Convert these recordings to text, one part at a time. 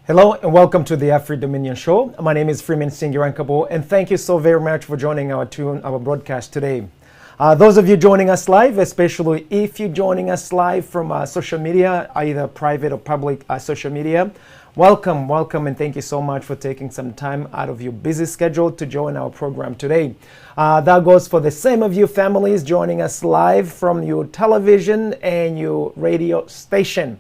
Hello and welcome to the Afri Dominion Show. My name is Freeman Singirankabo, and thank you so very much for joining our broadcast today. Those of you joining us live, especially if you're joining us live from social media, either private or public social media, welcome, and thank you so much for taking some time out of your busy schedule to join our program today. That goes for the same of you families joining us live from your television and your radio station.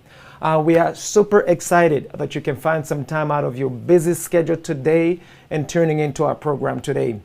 We are super excited that you can find some time out of your busy schedule today and tuning into our program today.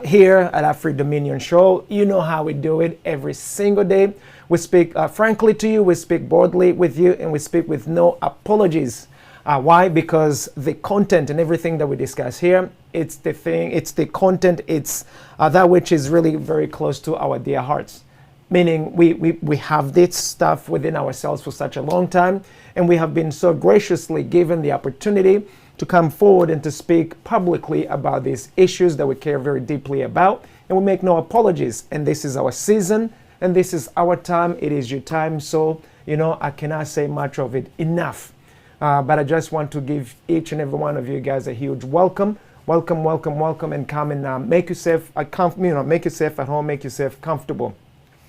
Here at Afri Dominion Show, you know how we do it every single day. We speak frankly to you, we speak boldly with you, and we speak with no apologies. Why? Because the content and everything that we discuss here, it's the content, it's that which is really very close to our dear hearts. Meaning we have this stuff within ourselves for such a long time, and we have been so graciously given the opportunity to come forward and to speak publicly about these issues that we care very deeply about, and we make no apologies. And this is our season, and this is our time. It is your time, so I cannot say much of it enough. But I just want to give each and every one of you guys a huge welcome, and come and make yourself make yourself at home, make yourself comfortable.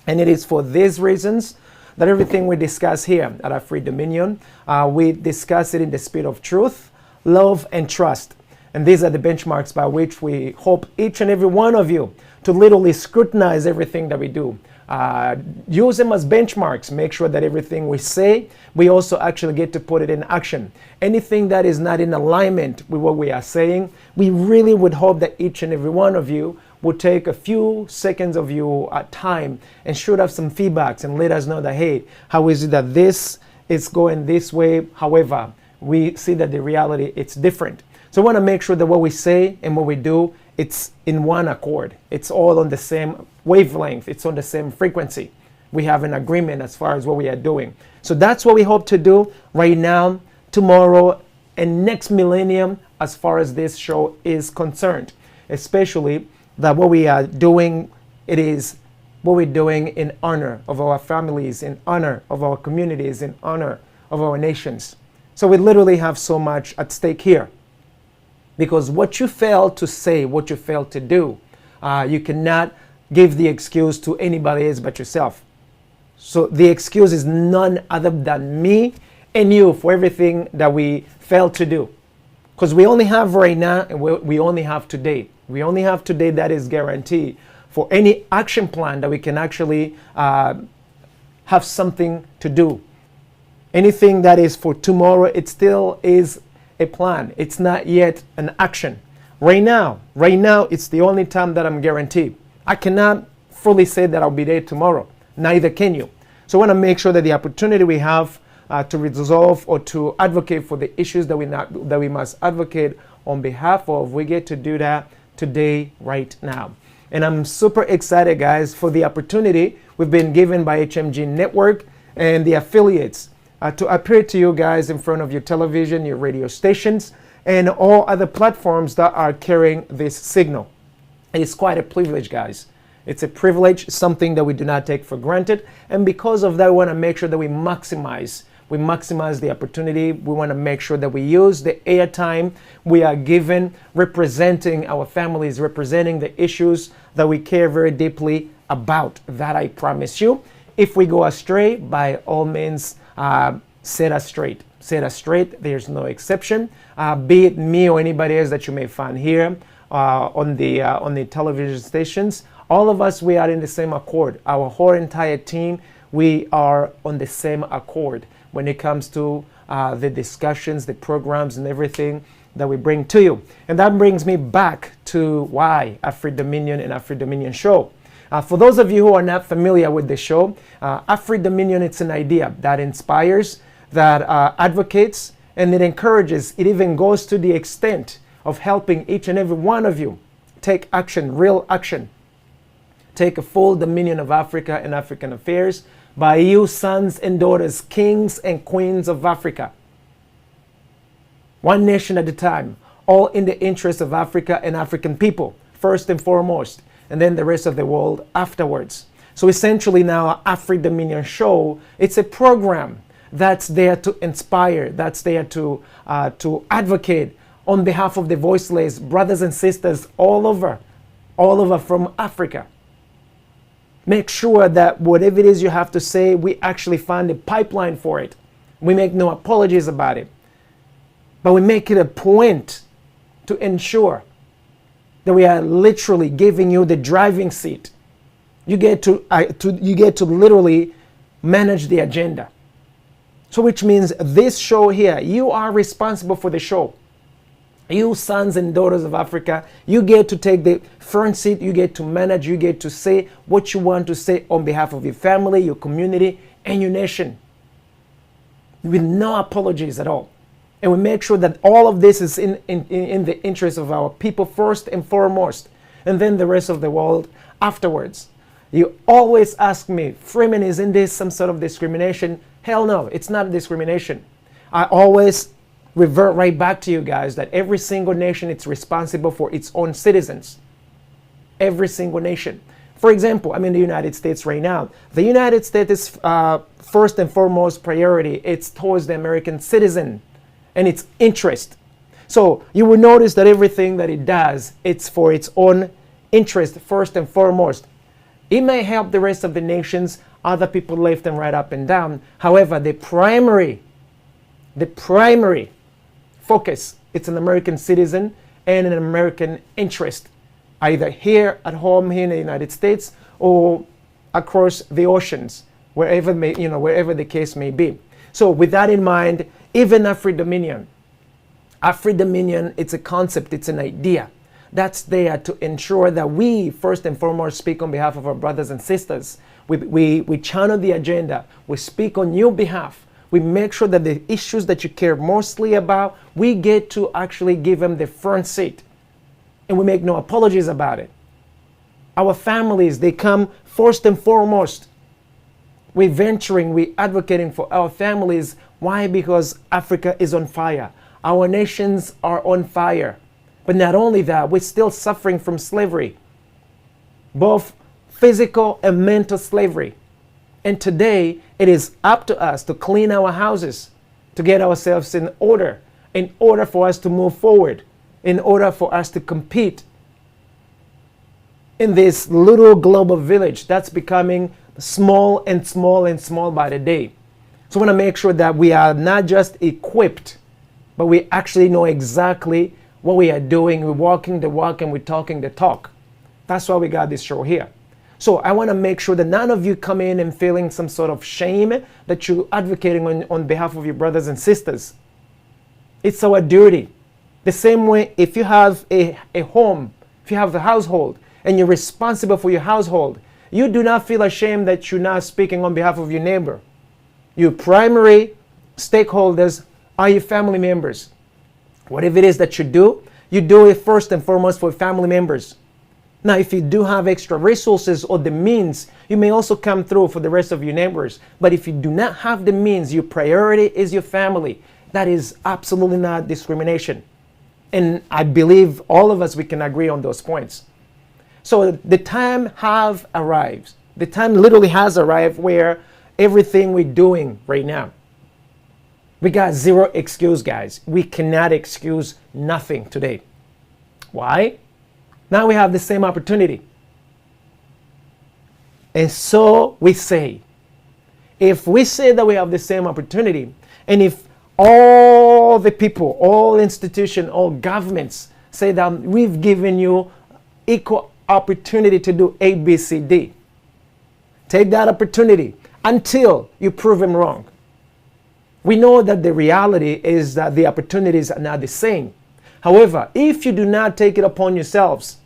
And it is for these reasons that everything we discuss here at Afri Dominion, we discuss it in the spirit of truth, love, and trust. And these are the benchmarks by which we hope each and every one of you to literally scrutinize everything that we do. Use them as benchmarks. Make sure that everything we say, we also actually get to put it in action. Anything that is not in alignment with what we are saying, we really would hope that each and every one of you will take a few seconds of your time and shoot up some feedbacks and let us know that, hey, how is it that this is going this way? However, we see that the reality, it's different. So we want to make sure that what we say and what we do, it's in one accord. It's all on the same wavelength. It's on the same frequency. We have an agreement as far as what we are doing. So that's what we hope to do right now, tomorrow, and next millennium as far as this show is concerned. Especially that what we are doing, it is what we're doing in honor of our families, in honor of our communities, in honor of our nations. So we literally have so much at stake here. Because what you fail to say, what you fail to do, you cannot give the excuse to anybody else but yourself. So the excuse is none other than me and you for everything that we fail to do. Because we only have right now, and we only have today. We only have today that is guaranteed for any action plan that we can actually have something to do. Anything that is for tomorrow, it still is a plan. It's not yet an action. Right now, it's the only time that I'm guaranteed. I cannot fully say that I'll be there tomorrow. Neither can you. So I want to make sure that the opportunity we have to resolve or to advocate for the issues that we must advocate on behalf of, we get to do that today, right now. And I'm super excited, guys, for the opportunity we've been given by HMG Network and the affiliates to appear to you guys in front of your television, your radio stations, and all other platforms that are carrying this signal. It's quite a privilege, guys. It's a privilege, something that we do not take for granted. And because of that, we want to make sure that we maximize the opportunity. We want to make sure that we use the airtime we are given, representing our families, representing the issues that we care very deeply about. That I promise you. If we go astray, by all means, set us straight. Set us straight. There's no exception. Be it me or anybody else that you may find here on the television stations. All of us, we are in the same accord. Our whole entire team, we are on the same accord when it comes to the discussions, the programs, and everything that we bring to you. And that brings me back to why Afri Dominion and Afri Dominion Show. For those of you who are not familiar with the show, Afri Dominion, it's an idea that inspires, that advocates, and it encourages. It even goes to the extent of helping each and every one of you take action, real action. Take a full dominion of Africa and African affairs by you sons and daughters, kings and queens of Africa. One nation at a time, all in the interest of Africa and African people, first and foremost, and then the rest of the world afterwards. So essentially now, Afri Dominion Show, it's a program that's there to inspire, that's there to advocate on behalf of the voiceless brothers and sisters all over from Africa. Make sure that whatever it is you have to say, we actually find a pipeline for it. We make no apologies about it. But we make it a point to ensure that we are literally giving you the driving seat. You get to literally manage the agenda. So which means this show here, you are responsible for the show. You sons and daughters of Africa, you get to take the front seat, you get to manage, you get to say what you want to say on behalf of your family, your community, and your nation. With no apologies at all. And we make sure that all of this is in the interest of our people first and foremost, and then the rest of the world afterwards. You always ask me, Freeman, isn't this some sort of discrimination? Hell no, it's not discrimination. I always revert right back to you guys that every single nation is responsible for its own citizens. Every single nation. For example, I'm in the United States right now. The United States is first and foremost priority. It's towards the American citizen and its interest. So you will notice that everything that it does, it's for its own interest first and foremost. It may help the rest of the nations, other people left and right up and down. However, the primary focus, it's an American citizen and an American interest, either here at home here in the United States or across the oceans, wherever the case may be. So with that in mind, even Afro-Dominion, it's a concept, it's an idea that's there to ensure that we first and foremost speak on behalf of our brothers and sisters. We channel the agenda, we speak on your behalf. We make sure that the issues that you care mostly about, we get to actually give them the front seat. And we make no apologies about it. Our families, they come first and foremost. We're advocating for our families. Why? Because Africa is on fire. Our nations are on fire. But not only that, we're still suffering from slavery. Both physical and mental slavery. And today, it is up to us to clean our houses, to get ourselves in order for us to move forward, in order for us to compete in this little global village that's becoming small and small and small by the day. So we want to make sure that we are not just equipped, but we actually know exactly what we are doing. We're walking the walk and we're talking the talk. That's why we got this show here. So I want to make sure that none of you come in and feeling some sort of shame that you're advocating on behalf of your brothers and sisters. It's our duty. The same way, if you have a home, if you have a household, and you're responsible for your household, you do not feel ashamed that you're not speaking on behalf of your neighbor. Your primary stakeholders are your family members. Whatever it is that you do it first and foremost for family members. Now, if you do have extra resources or the means, you may also come through for the rest of your neighbors. But if you do not have the means, your priority is your family. That is absolutely not discrimination. And I believe all of us, we can agree on those points. So the time have arrived. The time literally has arrived where everything we're doing right now, we got zero excuse, guys. We cannot excuse nothing today. Why? Now we have the same opportunity. And so we say, if we say that we have the same opportunity, and if all the people, all institutions, all governments say that we've given you equal opportunity to do A, B, C, D, take that opportunity until you prove them wrong. We know that the reality is that the opportunities are not the same. However, if you do not take it upon yourselves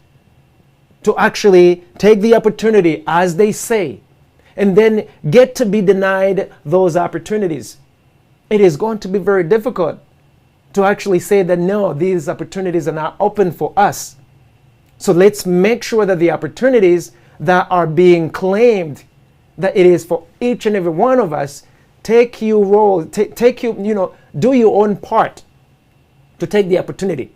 to actually take the opportunity, as they say, and then get to be denied those opportunities, it is going to be very difficult to actually say that no, these opportunities are not open for us. So let's make sure that the opportunities that are being claimed, that it is for each and every one of us, take your role, do your own part to take the opportunity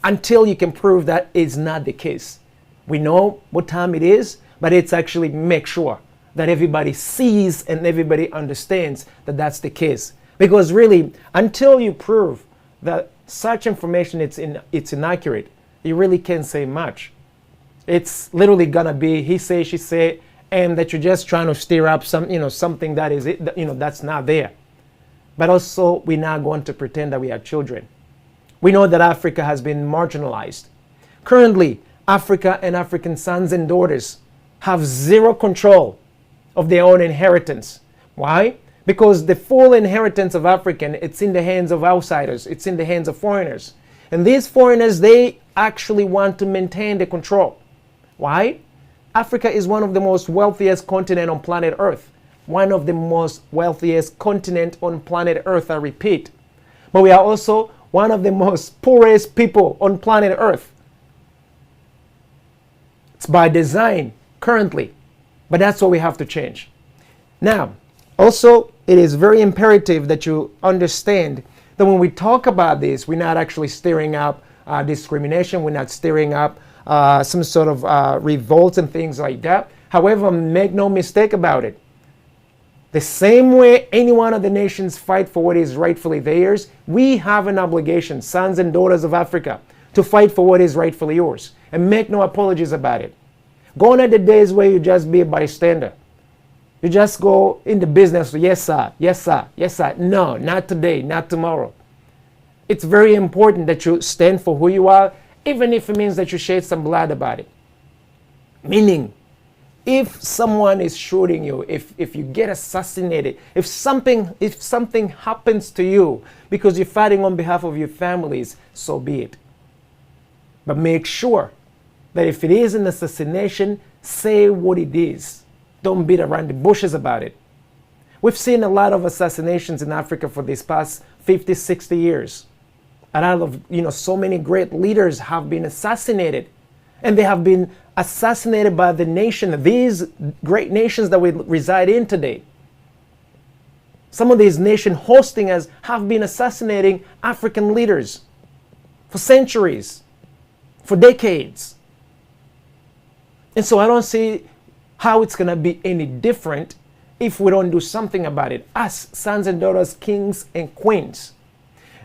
until you can prove that is not the case. We know what time it is, but it's actually make sure that everybody sees and everybody understands that that's the case. Because really, until you prove that such information it's inaccurate, you really can't say much. It's literally gonna be he say, she say, and that you're just trying to stir up something that is that's not there. But also, we're not going to pretend that we are children. We know that Africa has been marginalized. Currently, Africa and African sons and daughters have zero control of their own inheritance. Why? Because the full inheritance of African, it's in the hands of outsiders. It's in the hands of foreigners. And these foreigners, they actually want to maintain the control. Why? Africa is one of the most wealthiest continent on planet Earth. One of the most wealthiest continent on planet Earth, I repeat. But we are also one of the most poorest people on planet Earth. It's by design currently, but that's what we have to change. Now, also, it is very imperative that you understand that when we talk about this, we're not actually stirring up discrimination. We're not stirring up some sort of revolt and things like that. However, make no mistake about it. The same way any one of the nations fight for what is rightfully theirs, we have an obligation, sons and daughters of Africa, to fight for what is rightfully yours. And make no apologies about it. Gone are the days where you just be a bystander. You just go in the business, yes sir, yes sir, yes sir. No, not today, not tomorrow. It's very important that you stand for who you are, even if it means that you shed some blood about it. Meaning, if someone is shooting you, if you get assassinated, if something happens to you because you're fighting on behalf of your families, so be it. But make sure that if it is an assassination, say what it is. Don't beat around the bushes about it. We've seen a lot of assassinations in Africa for these past 50, 60 years. A lot of, so many great leaders have been assassinated. And they have been assassinated by the nation, these great nations that we reside in today. Some of these nations hosting us have been assassinating African leaders for centuries, for decades. And so I don't see how it's going to be any different if we don't do something about it, us, sons and daughters, kings and queens.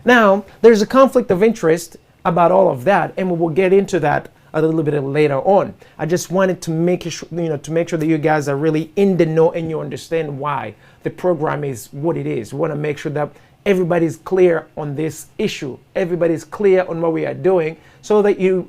Now, there's a conflict of interest about all of that, and we will get into that a little bit later on. I just wanted to make sure that you guys are really in the know and you understand why the program is what it is. We want to make sure that everybody's clear on this issue. Everybody's clear on what we are doing, so that you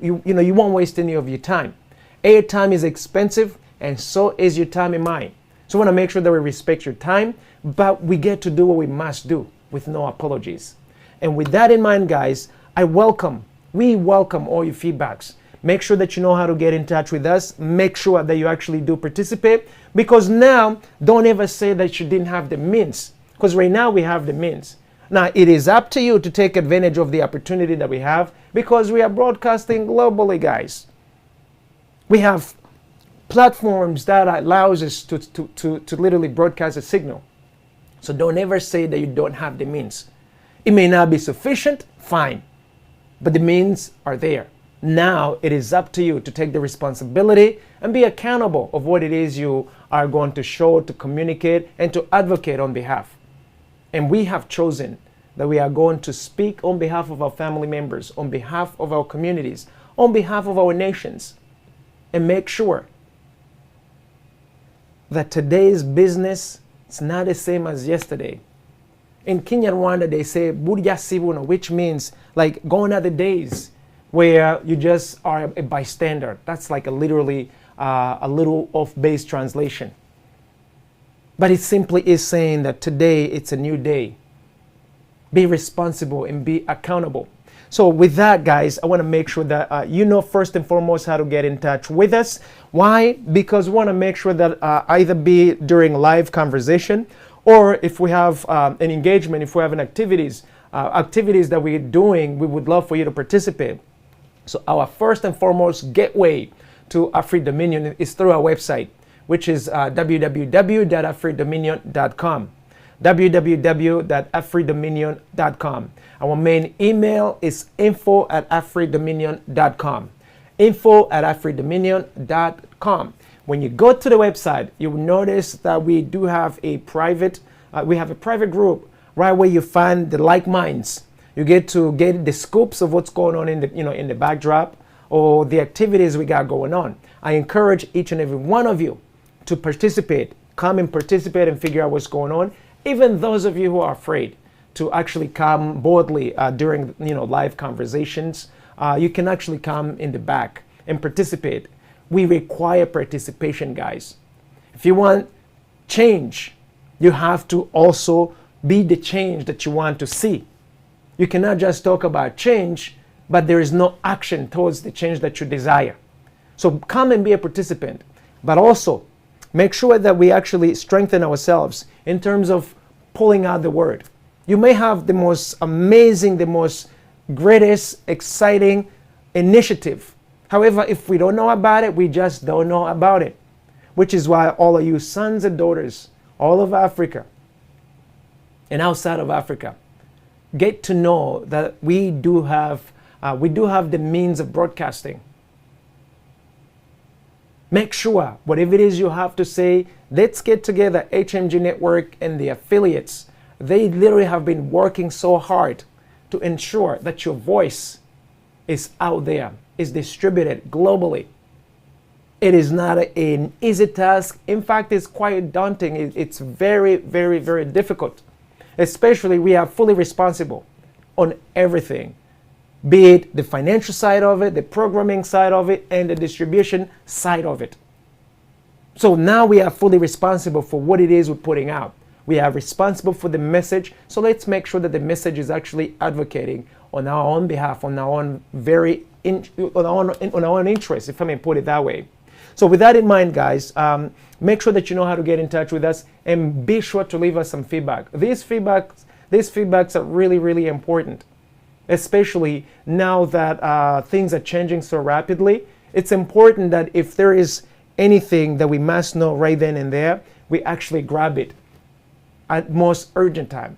won't waste any of your time. Airtime is expensive, and so is your time and mine. So we want to make sure that we respect your time, but we get to do what we must do with no apologies. And with that in mind, guys, we welcome all your feedbacks. Make sure that you know how to get in touch with us. Make sure that you actually do participate, because now don't ever say that you didn't have the means, because right now we have the means. Now it is up to you to take advantage of the opportunity that we have, because we are broadcasting globally, guys. We have platforms that allows us to literally broadcast a signal. So don't ever say that you don't have the means. It may not be sufficient, fine, but the means are there. Now it is up to you to take the responsibility and be accountable of what it is you are going to show, to communicate, and to advocate on behalf. And we have chosen that we are going to speak on behalf of our family members, on behalf of our communities, on behalf of our nations, and make sure that today's business is not the same as yesterday. In Rwanda, they say "burya sibuno," which means like gone are the days where you just are a bystander. That's like a literally a little off-base translation. But it simply is saying that today it's a new day. Be responsible and be accountable. So with that, guys, I want to make sure that you know first and foremost how to get in touch with us. Why? Because we want to make sure that either be during live conversation, or if we have an engagement, if we have an activities that we're doing, we would love for you to participate. So our first and foremost gateway to AfriDominion is through our website, which is www.afridominion.com. www.afridominion.com. Our main email is info@afridominion.com. info@afridominion.com. When you go to the website, you will notice that we do have a private group right where you find the like minds. You get to get the scoops of what's going on in the backdrop or the activities we got going on. I encourage each and every one of you to participate. Come and participate and figure out what's going on. Even those of you who are afraid to actually come boldly during live conversations, you can actually come in the back and participate. We require participation, guys. If you want change, you have to also be the change that you want to see. You cannot just talk about change, but there is no action towards the change that you desire. So come and be a participant, but also make sure that we actually strengthen ourselves in terms of pulling out the word. You may have the most amazing, the most greatest, exciting initiative. However, if we don't know about it, we just don't know about it. Which is why all of you sons and daughters, all of Africa and outside of Africa, get to know that we do have the means of broadcasting. Make sure, whatever it is you have to say, let's get together. HMG Network and the affiliates, they literally have been working so hard to ensure that your voice is out there, is distributed globally. It is not an easy task. In fact, it's quite daunting. It's very, very, very difficult. Especially we are fully responsible on everything, be it the financial side of it, the programming side of it, and the distribution side of it. So now we are fully responsible for what it is we're putting out. We are responsible for the message. So let's make sure that the message is actually advocating on our own behalf, on our own on our own interest, if I may put it that way. So with that in mind, guys, make sure that you know how to get in touch with us, and be sure to leave us some feedback. These feedbacks are really, really important, especially now that things are changing so rapidly. It's important that if there is anything that we must know right then and there, we actually grab it at most urgent time.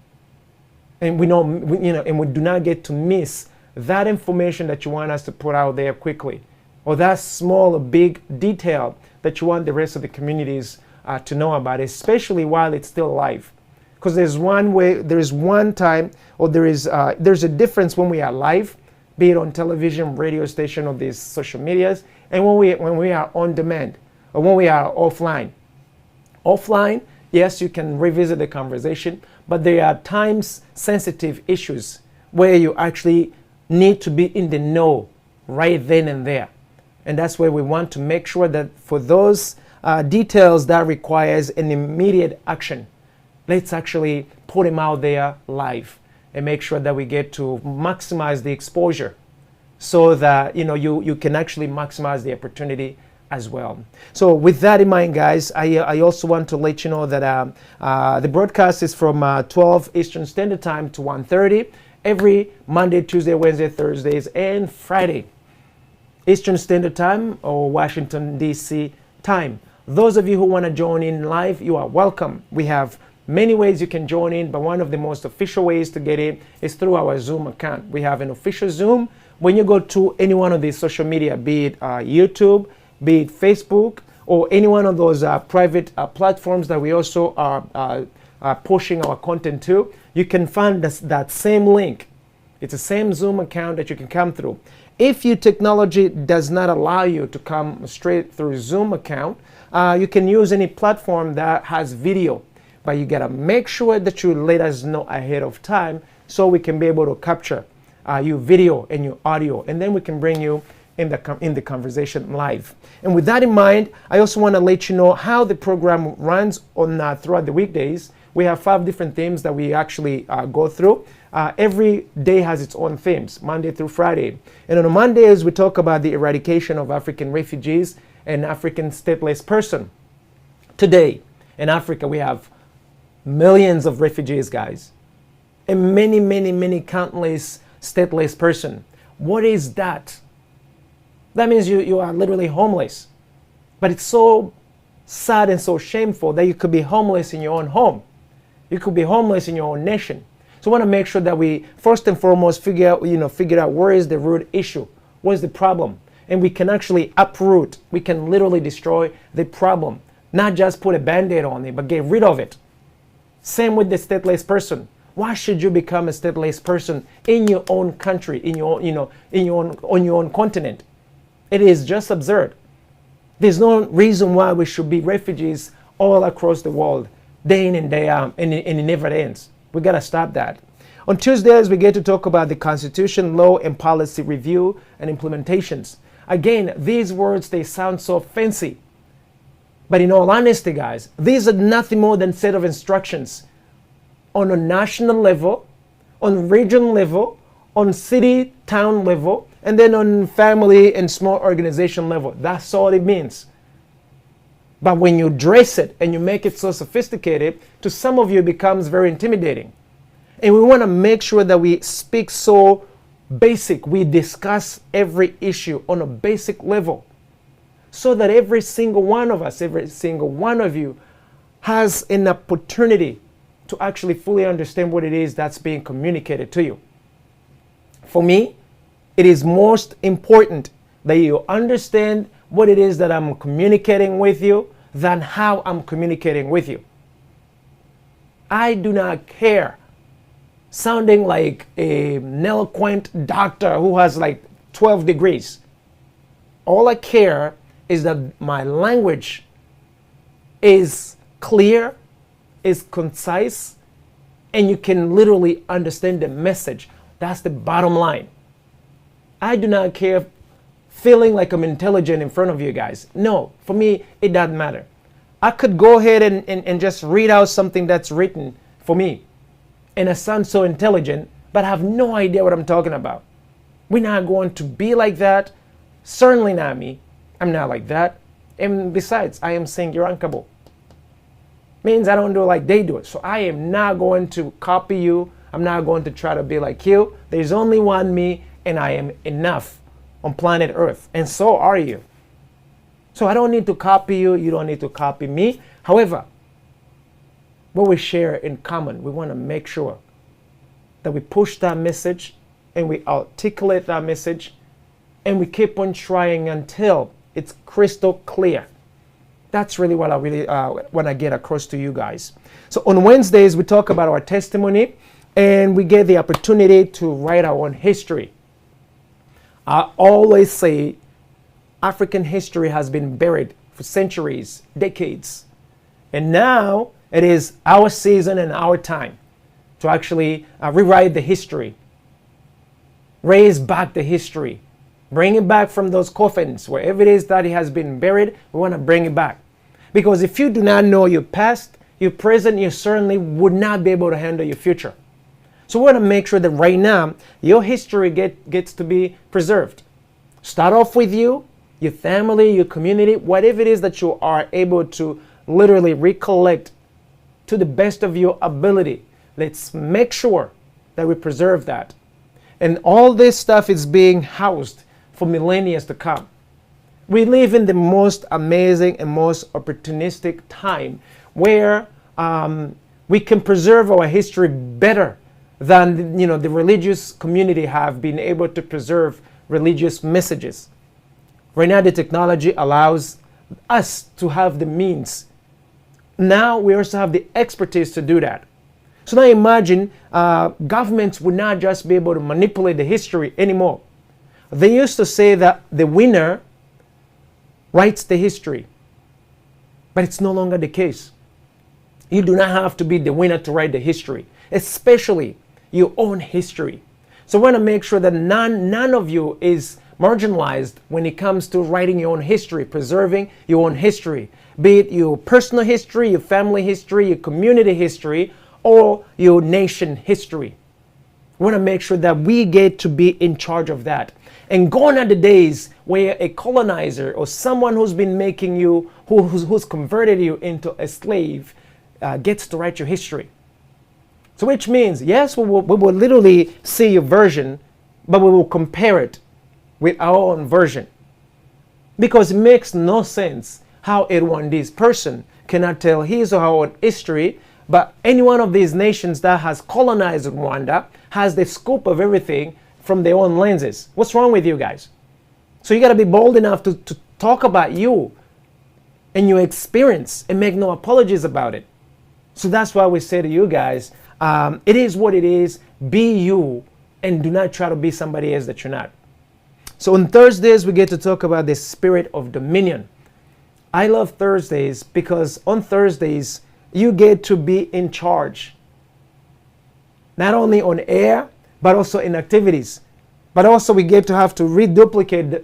And we do not get to miss that information that you want us to put out there quickly, or that small or big detail that you want the rest of the communities to know about, especially while it's still alive. Because there's a difference when we are live, be it on television, radio station, or these social medias, and when we are on demand, or when we are offline. Offline, yes, you can revisit the conversation, but there are time-sensitive issues where you actually need to be in the know right then and there. And that's where we want to make sure that for those details that requires an immediate action, let's actually put them out there live and make sure that we get to maximize the exposure so that you can actually maximize the opportunity as well. So with that in mind, guys, I also want to let you know that the broadcast is from 12 Eastern Standard Time to 1:30 every Monday, Tuesday, Wednesday, Thursdays, and Friday Eastern Standard Time, or Washington, D.C. time. Those of you who want to join in live, you are welcome. We have many ways you can join in, but one of the most official ways to get in is through our Zoom account. We have an official Zoom. When you go to any one of these social media, be it YouTube, be it Facebook, or any one of those private platforms that we also are pushing our content to, you can find that same link. It's the same Zoom account that you can come through. If your technology does not allow you to come straight through Zoom account, you can use any platform that has video. But you gotta make sure that you let us know ahead of time so we can be able to capture your video and your audio, and then we can bring you in the conversation live. And with that in mind, I also want to let you know how the program runs on throughout the weekdays. We have 5 different themes that we actually go through. Every day has its own themes, Monday through Friday. And on Mondays, we talk about the eradication of African refugees and African stateless person. Today, in Africa, we have millions of refugees, guys, and many, many, many countless stateless person. What is that? That means you are literally homeless. But it's so sad and so shameful that you could be homeless in your own home. You could be homeless in your own nation. So we want to make sure that we first and foremost figure out where is the root issue, what is the problem, and we can actually uproot, we can literally destroy the problem. Not just put a band-aid on it, but get rid of it. Same with the stateless person. Why should you become a stateless person in your own country, in your, on your own continent? It is just absurd. There's no reason why we should be refugees all across the world, day in and day out, and it never ends. We gotta stop that. On Tuesdays, we get to talk about the Constitution, law, and policy review and implementations. Again, these words, they sound so fancy. But in all honesty, guys, these are nothing more than set of instructions on a national level, on regional level, on city, town level, and then on family and small organization level. That's all it means. But when you dress it and you make it so sophisticated, to some of you it becomes very intimidating. And we want to make sure that we speak so basic. We discuss every issue on a basic level, so that every single one of us, every single one of you has an opportunity to actually fully understand what it is that's being communicated to you. For me, it is most important that you understand what it is that I'm communicating with you than how I'm communicating with you. I do not care sounding like an eloquent doctor who has like 12 degrees. All I care is that my language is clear, is concise, and you can literally understand the message. That's the bottom line. I do not care feeling like I'm intelligent in front of you guys. No, for me, it doesn't matter. I could go ahead and just read out something that's written for me, and I sound so intelligent, but I have no idea what I'm talking about. We're not going to be like that. Certainly not me. I'm not like that. And besides, I am Singirankabo. Means I don't do it like they do it. So I am not going to copy you. I'm not going to try to be like you. There's only one me, and I am enough on planet Earth. And so are you. So I don't need to copy you. You don't need to copy me. However, what we share in common, we want to make sure that we push that message and we articulate that message, and we keep on trying until it's crystal clear. That's really what I really want to get across to you guys. So on Wednesdays, we talk about our testimony, and we get the opportunity to write our own history. I always say African history has been buried for centuries, decades. And now it is our season and our time to actually rewrite the history, raise back the history, bring it back from those coffins, wherever it is that it has been buried. We want to bring it back. Because if you do not know your past, your present, you certainly would not be able to handle your future. So we want to make sure that right now, your history gets to be preserved. Start off with you, your family, your community, whatever it is that you are able to literally recollect to the best of your ability. Let's make sure that we preserve that. And all this stuff is being housed for millennia to come. We live in the most amazing and most opportunistic time where we can preserve our history better than the religious community have been able to preserve religious messages. Right now, the technology allows us to have the means. Now we also have the expertise to do that. So now imagine governments would not just be able to manipulate the history anymore. They used to say that the winner writes the history, but it's no longer the case. You do not have to be the winner to write the history, especially your own history. So we want to make sure that none of you is marginalized when it comes to writing your own history, preserving your own history, be it your personal history, your family history, your community history, or your nation history. We want to make sure that we get to be in charge of that. And gone are the days where a colonizer or someone who's been making you, who's converted you into a slave, gets to write your history. So which means, yes, we will literally see your version, but we will compare it with our own version. Because it makes no sense how a Rwandese person cannot tell his or her own history, but any one of these nations that has colonized Rwanda has the scope of everything from their own lenses. What's wrong with you guys? So you got to be bold enough to talk about you and your experience and make no apologies about it. So that's why we say to you guys, it is what it is. Be you and do not try to be somebody else that you're not. So on Thursdays, we get to talk about the spirit of dominion. I love Thursdays because on Thursdays, you get to be in charge. Not only on air, but also in activities. But also we get to have to reduplicate,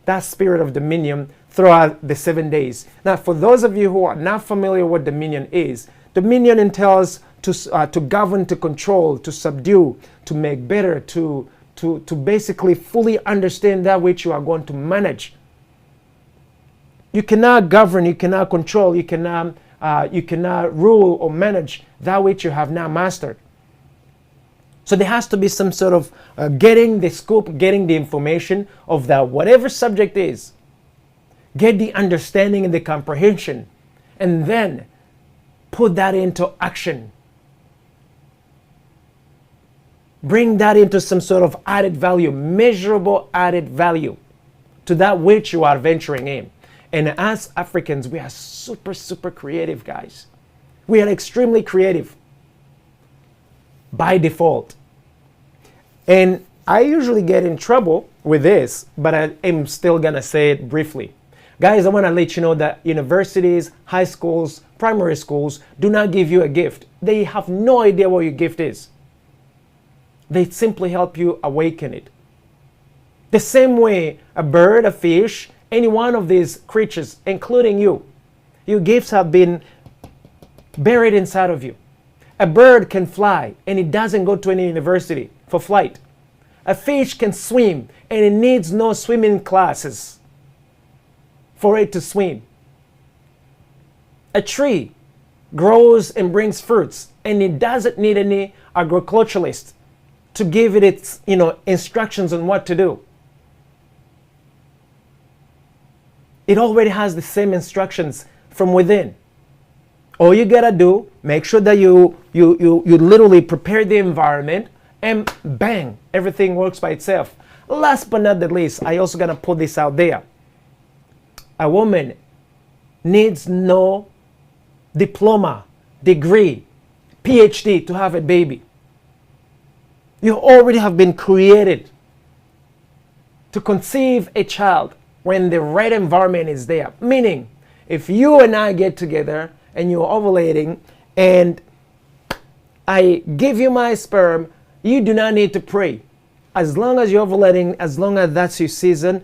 that spirit of dominion throughout the 7 days. Now, for those of you who are not familiar what dominion is, dominion entails to govern, to control, to subdue, to make better, to basically fully understand that which you are going to manage. You cannot govern, you cannot control, you cannot rule or manage that which you have not mastered. So there has to be some sort of getting the scoop, getting the information of that whatever subject is. Get the understanding and the comprehension, and then put that into action. Bring that into some sort of added value, measurable added value to that which you are venturing in. And as Africans, we are super, super creative, guys. We are extremely creative by default. And I usually get in trouble with this, but I am still gonna say it briefly. Guys, I wanna let you know that universities, high schools, primary schools do not give you a gift. They have no idea what your gift is. They simply help you awaken it. The same way a bird, a fish, any one of these creatures, including you, your gifts have been buried inside of you. A bird can fly and it doesn't go to any university for flight. A fish can swim and it needs no swimming classes for it to swim. A tree grows and brings fruits and it doesn't need any agriculturalist to give it its instructions on what to do. It already has the same instructions from within. All you gotta do, make sure that you literally prepare the environment, and bang, everything works by itself. Last but not the least, I also gotta put this out there. A woman needs no diploma, degree, PhD to have a baby. You already have been created to conceive a child when the right environment is there. Meaning, if you and I get together and you're ovulating and I give you my sperm, you do not need to pray. As long as you're ovulating, as long as that's your season,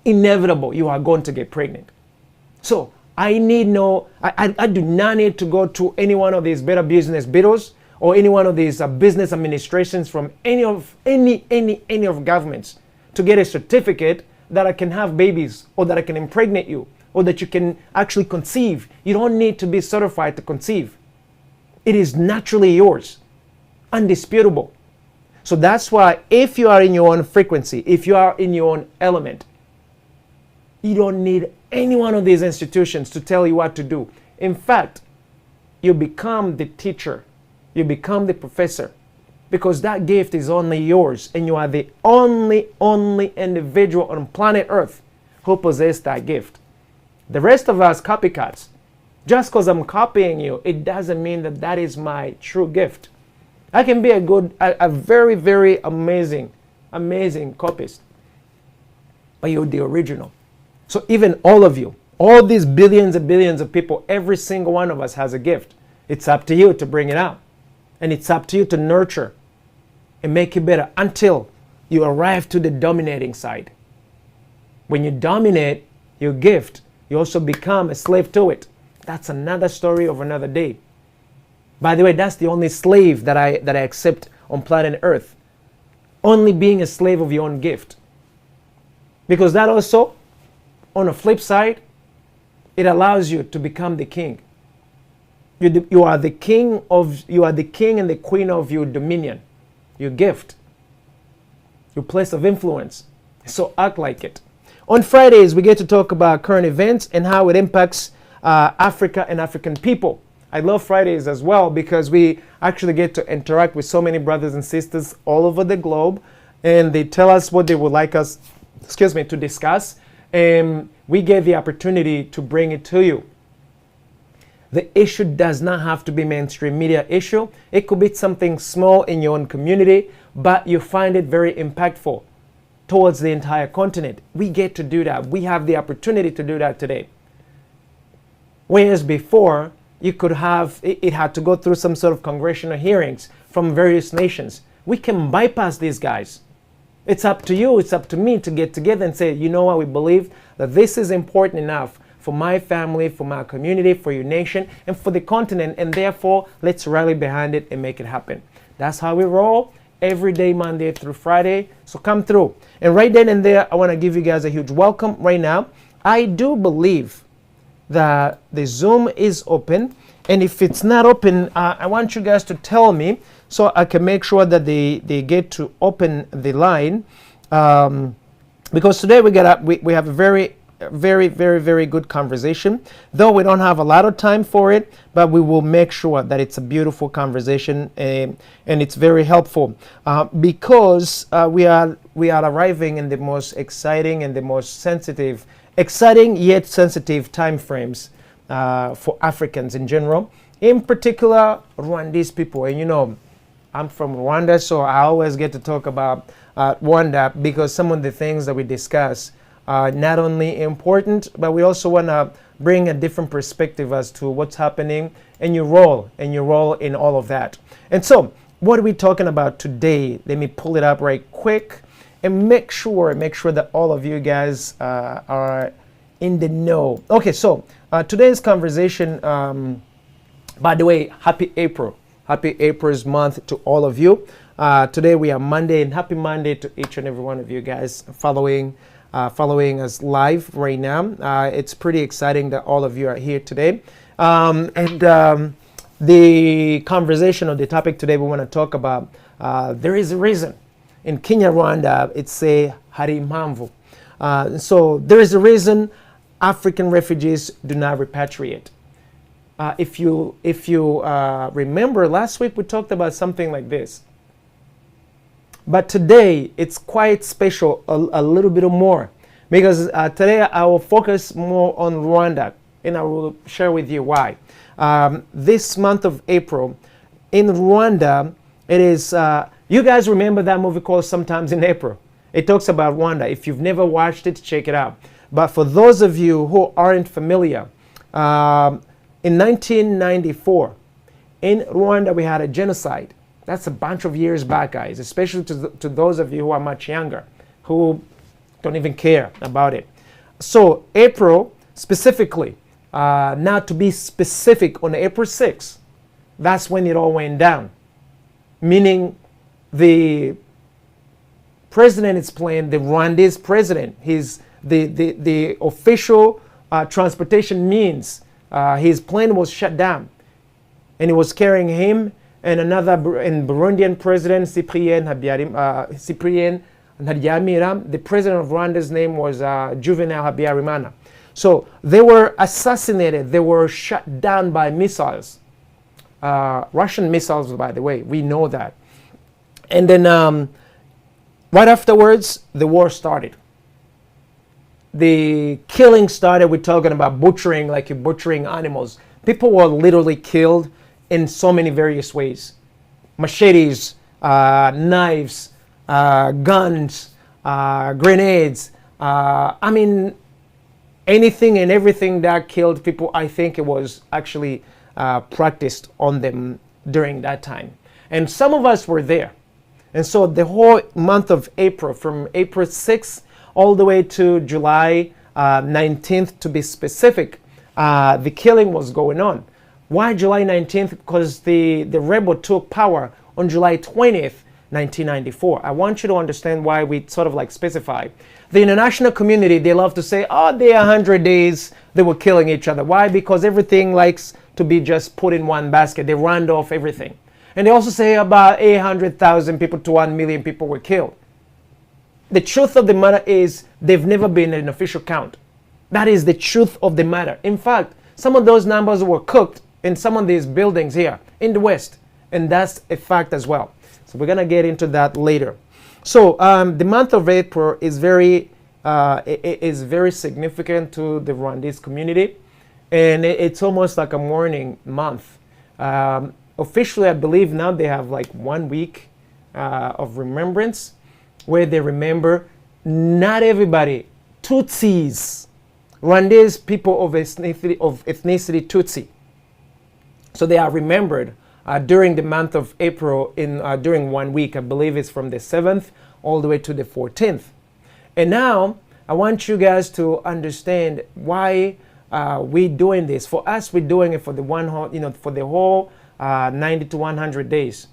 inevitable, you are going to get pregnant. So I do not need to go to any one of these Better Business bureaus or any one of these business administrations from any of governments to get a certificate that I can have babies or that I can impregnate you or that you can actually conceive. You don't need to be certified to conceive. It is naturally yours, undisputable. So that's why if you are in your own frequency, if you are in your own element, you don't need any one of these institutions to tell you what to do. In fact, you become the teacher, you become the professor, because that gift is only yours, and you are the only individual on planet Earth who possesses that gift. The rest of us copycats. Just because I'm copying you, it doesn't mean that that is my true gift. I can be a very, very amazing copyist, but you're the original. So even all of you, all these billions and billions of people, every single one of us has a gift. It's up to you to bring it out. And it's up to you to nurture and make it better until you arrive to the dominating side. When you dominate your gift, you also become a slave to it. That's another story of another day. By the way, that's the only slave that I accept on planet Earth. Only being a slave of your own gift. Because that also, on the flip side, it allows you to become the king. You are the king and the queen of your dominion, your gift, your place of influence. So act like it. On Fridays, we get to talk about current events and how it impacts Africa and African people. I love Fridays as well because we actually get to interact with so many brothers and sisters all over the globe, and they tell us what they would like us to discuss. And we gave the opportunity to bring it to you. The issue does not have to be mainstream media issue. It could be something small in your own community, but you find it very impactful towards the entire continent. We get to do that. We have the opportunity to do that today. Whereas before, you could have, it had to go through some sort of congressional hearings from various nations. We can bypass these guys. It's up to you, it's up to me to get together and say, you know what, we believe that this is important enough for my family, for my community, for your nation, and for the continent, and therefore, let's rally behind it and make it happen. That's how we roll every day, Monday through Friday. So come through. And right then and there, I want to give you guys a huge welcome right now. I do believe that the Zoom is open, and if it's not open, I want you guys to tell me so I can make sure that they get to open the line, because today we have a very good conversation, though we don't have a lot of time for it, but we will make sure that it's a beautiful conversation, and it's very helpful, because we are arriving in the most exciting and the most exciting yet sensitive time frames for Africans in general, in particular Rwandese people. And you know, I'm from Rwanda, so I always get to talk about Rwanda, because some of the things that we discuss are not only important, but we also want to bring a different perspective as to what's happening and your role in all of that. And so, what are we talking about today? Let me pull it up right quick and make sure that all of you guys are in the know. Okay, so today's conversation, by the way, happy April. Happy April's month to all of you. Today we are Monday, and happy Monday to each and every one of you guys following us live right now. It's pretty exciting that all of you are here today. The conversation or the topic today we want to talk about, there is a reason. In Kenya, Rwanda, it's a hari impamvu. So there is a reason African refugees do not repatriate. If you remember, last week we talked about something like this. But today, it's quite special, a little bit more. Because today, I will focus more on Rwanda, and I will share with you why. This month of April, in Rwanda, it is, you guys remember that movie called Sometimes in April? It talks about Rwanda. If you've never watched it, check it out. But for those of you who aren't familiar, in 1994, in Rwanda, we had a genocide. That's a bunch of years back, guys, especially to those of you who are much younger, who don't even care about it. So April, specifically, now to be specific, on April 6th, that's when it all went down. Meaning the president is playing, the Rwandese president, the official transportation means, his plane was shut down. And it was carrying him and another Burundian president, Cyprien Ntaryamira. The president of Rwanda's name was Juvenal Habyarimana. So they were assassinated. They were shut down by missiles. Russian missiles, by the way. We know that. And then right afterwards, the war started. The killing started. We're talking about butchering, like you're butchering animals. People were literally killed in so many various ways. Machetes, knives, guns, grenades. I mean, anything and everything that killed people, I think it was actually practiced on them during that time. And some of us were there. And so the whole month of April, from April 6th all the way to July 19th, to be specific, the killing was going on. Why July 19th? Because the rebel took power on July 20th, 1994. I want you to understand why we sort of like specify. The international community, they love to say, oh, they 100 days, they were killing each other. Why? Because everything likes to be just put in one basket. They round off everything. And they also say about 800,000 people to 1 million people were killed. The truth of the matter is they've never been an official count. That is the truth of the matter. In fact, some of those numbers were cooked in some of these buildings here in the West. And that's a fact as well. So we're going to get into that later. So the month of April is very is very significant to the Rwandese community, and it's almost like a mourning month. Officially, I believe now they have like 1 week of remembrance, where they remember not everybody, Tutsis, Rwandese people of ethnicity Tutsi. So they are remembered during the month of April during 1 week. I believe it's from the 7th all the way to the 14th. And now I want you guys to understand why we're doing this. For us, we're doing it for the whole 90 to 100 days.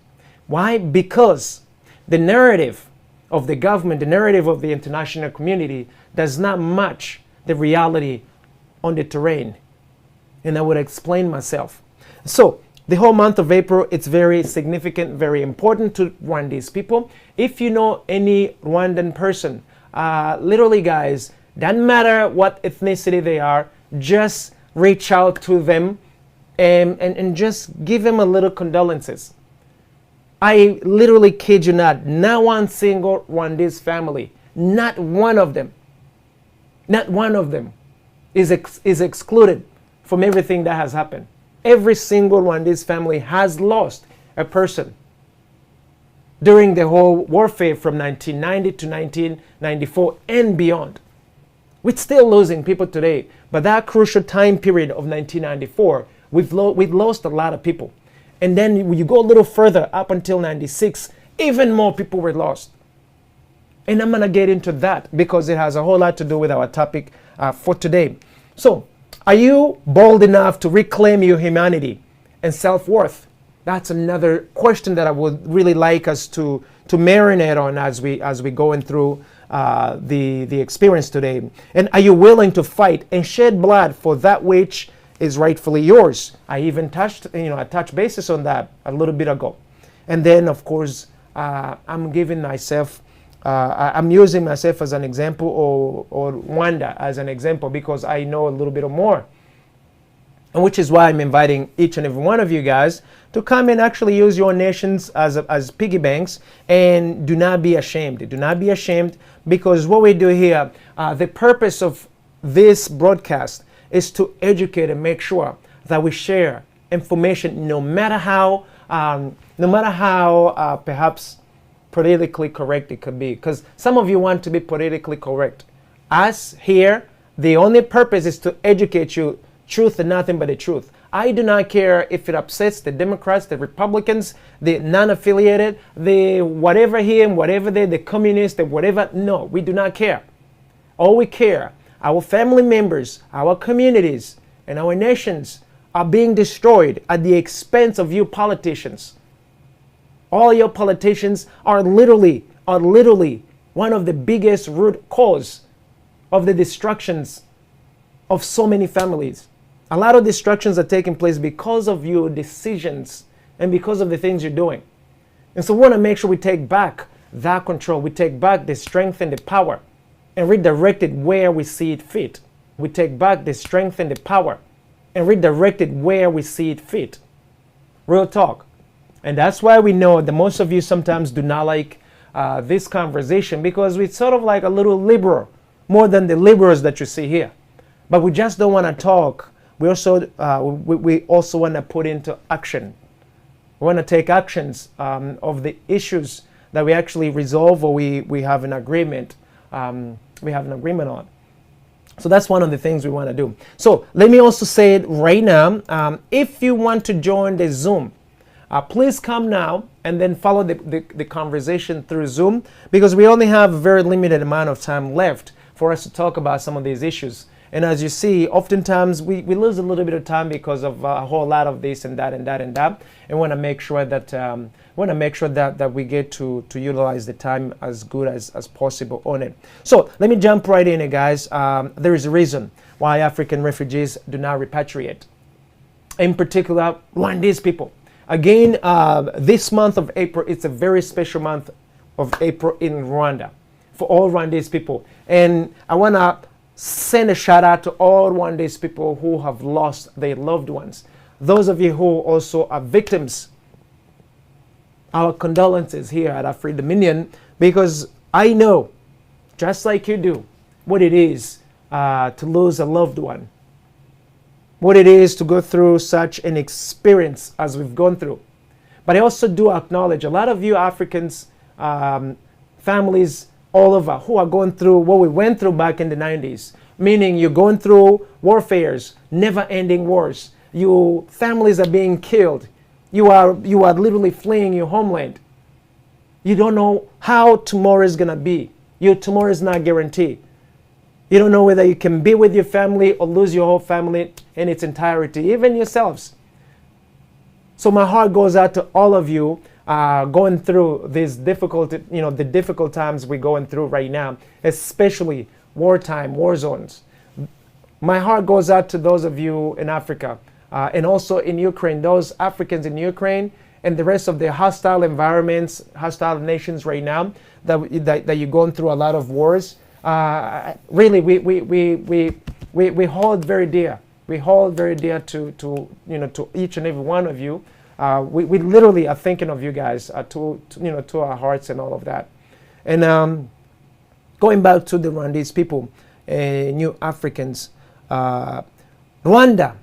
Why? Because the narrative of the government, the narrative of the international community does not match the reality on the terrain. And I would explain myself. So the whole month of April, it's very significant, very important to Rwandese people. If you know any Rwandan person, literally guys, doesn't matter what ethnicity they are, just reach out to them and just give them a little condolences. I literally kid you not one single Rwandese family, not one of them is excluded from everything that has happened. Every single Rwandese family has lost a person during the whole warfare from 1990 to 1994 and beyond. We're still losing people today, but that crucial time period of 1994, we've lost a lot of people. And then when you go a little further, up until 96, even more people were lost. And I'm going to get into that because it has a whole lot to do with our topic for today. So, are you bold enough to reclaim your humanity and self-worth? That's another question that I would really like us to marinate on as we going through the experience today. And are you willing to fight and shed blood for that which is rightfully yours? I even touched basis on that a little bit ago. And then, of course, I'm giving myself, I'm using myself as an example, or Rwanda as an example, because I know a little bit more. And which is why I'm inviting each and every one of you guys to come and actually use your nations as piggy banks, and do not be ashamed. Do not be ashamed, because what we do here, the purpose of this broadcast is to educate and make sure that we share information, no matter how perhaps politically correct it could be. Because some of you want to be politically correct. Us here, the only purpose is to educate you truth and nothing but the truth. I do not care if it upsets the Democrats, the Republicans, the non-affiliated, the whatever here and whatever there, the communists, the whatever. No, we do not care. All we care, our family members, our communities, and our nations are being destroyed at the expense of you politicians. All your politicians are literally one of the biggest root cause of the destructions of so many families. A lot of destructions are taking place because of your decisions and because of the things you're doing. And so we want to make sure we take back that control. We take back the strength and the power and redirect it where we see it fit. We take back the strength and the power and redirect it where we see it fit. Real talk. And that's why we know that most of you sometimes do not like this conversation, because we're sort of like a little liberal, more than the liberals that you see here. But we just don't want to talk. We also want to put into action. We want to take actions of the issues that we actually resolve, or we have an agreement. We have an agreement on. So that's one of the things we want to do. So let me also say it right now. If you want to join the Zoom, please come now and then follow the conversation through Zoom, because we only have a very limited amount of time left for us to talk about some of these issues. And as you see, oftentimes we lose a little bit of time because of a whole lot of this and that and that and that. And want to make sure that that we get to utilize the time as good as possible on it. So let me jump right in, guys. There is a reason why African refugees do not repatriate. In particular, Rwandese people. Again, this month of April, it's a very special month of April in Rwanda for all Rwandese people. And I want to send a shout out to all Rwandese people who have lost their loved ones. Those of you who also are victims, our condolences here at African Dominion, because I know, just like you do, what it is to lose a loved one, what it is to go through such an experience as we've gone through. But I also do acknowledge a lot of you Africans, families all over, who are going through what we went through back in the 90s, meaning you're going through warfares, never-ending wars. Your families are being killed. You are literally fleeing your homeland. You don't know how tomorrow is going to be. Your tomorrow is not guaranteed. You don't know whether you can be with your family or lose your whole family in its entirety, even yourselves. So my heart goes out to all of you going through these difficult, the difficult times we're going through right now, especially wartime, war zones. My heart goes out to those of you in Africa and also in Ukraine, those Africans in Ukraine and the rest of the hostile environments, hostile nations right now that you're going through a lot of wars. Really, we hold very dear. We hold very dear to each and every one of you. We literally are thinking of you guys to our hearts and all of that. And going back to the Rwandese people, new Africans, Rwanda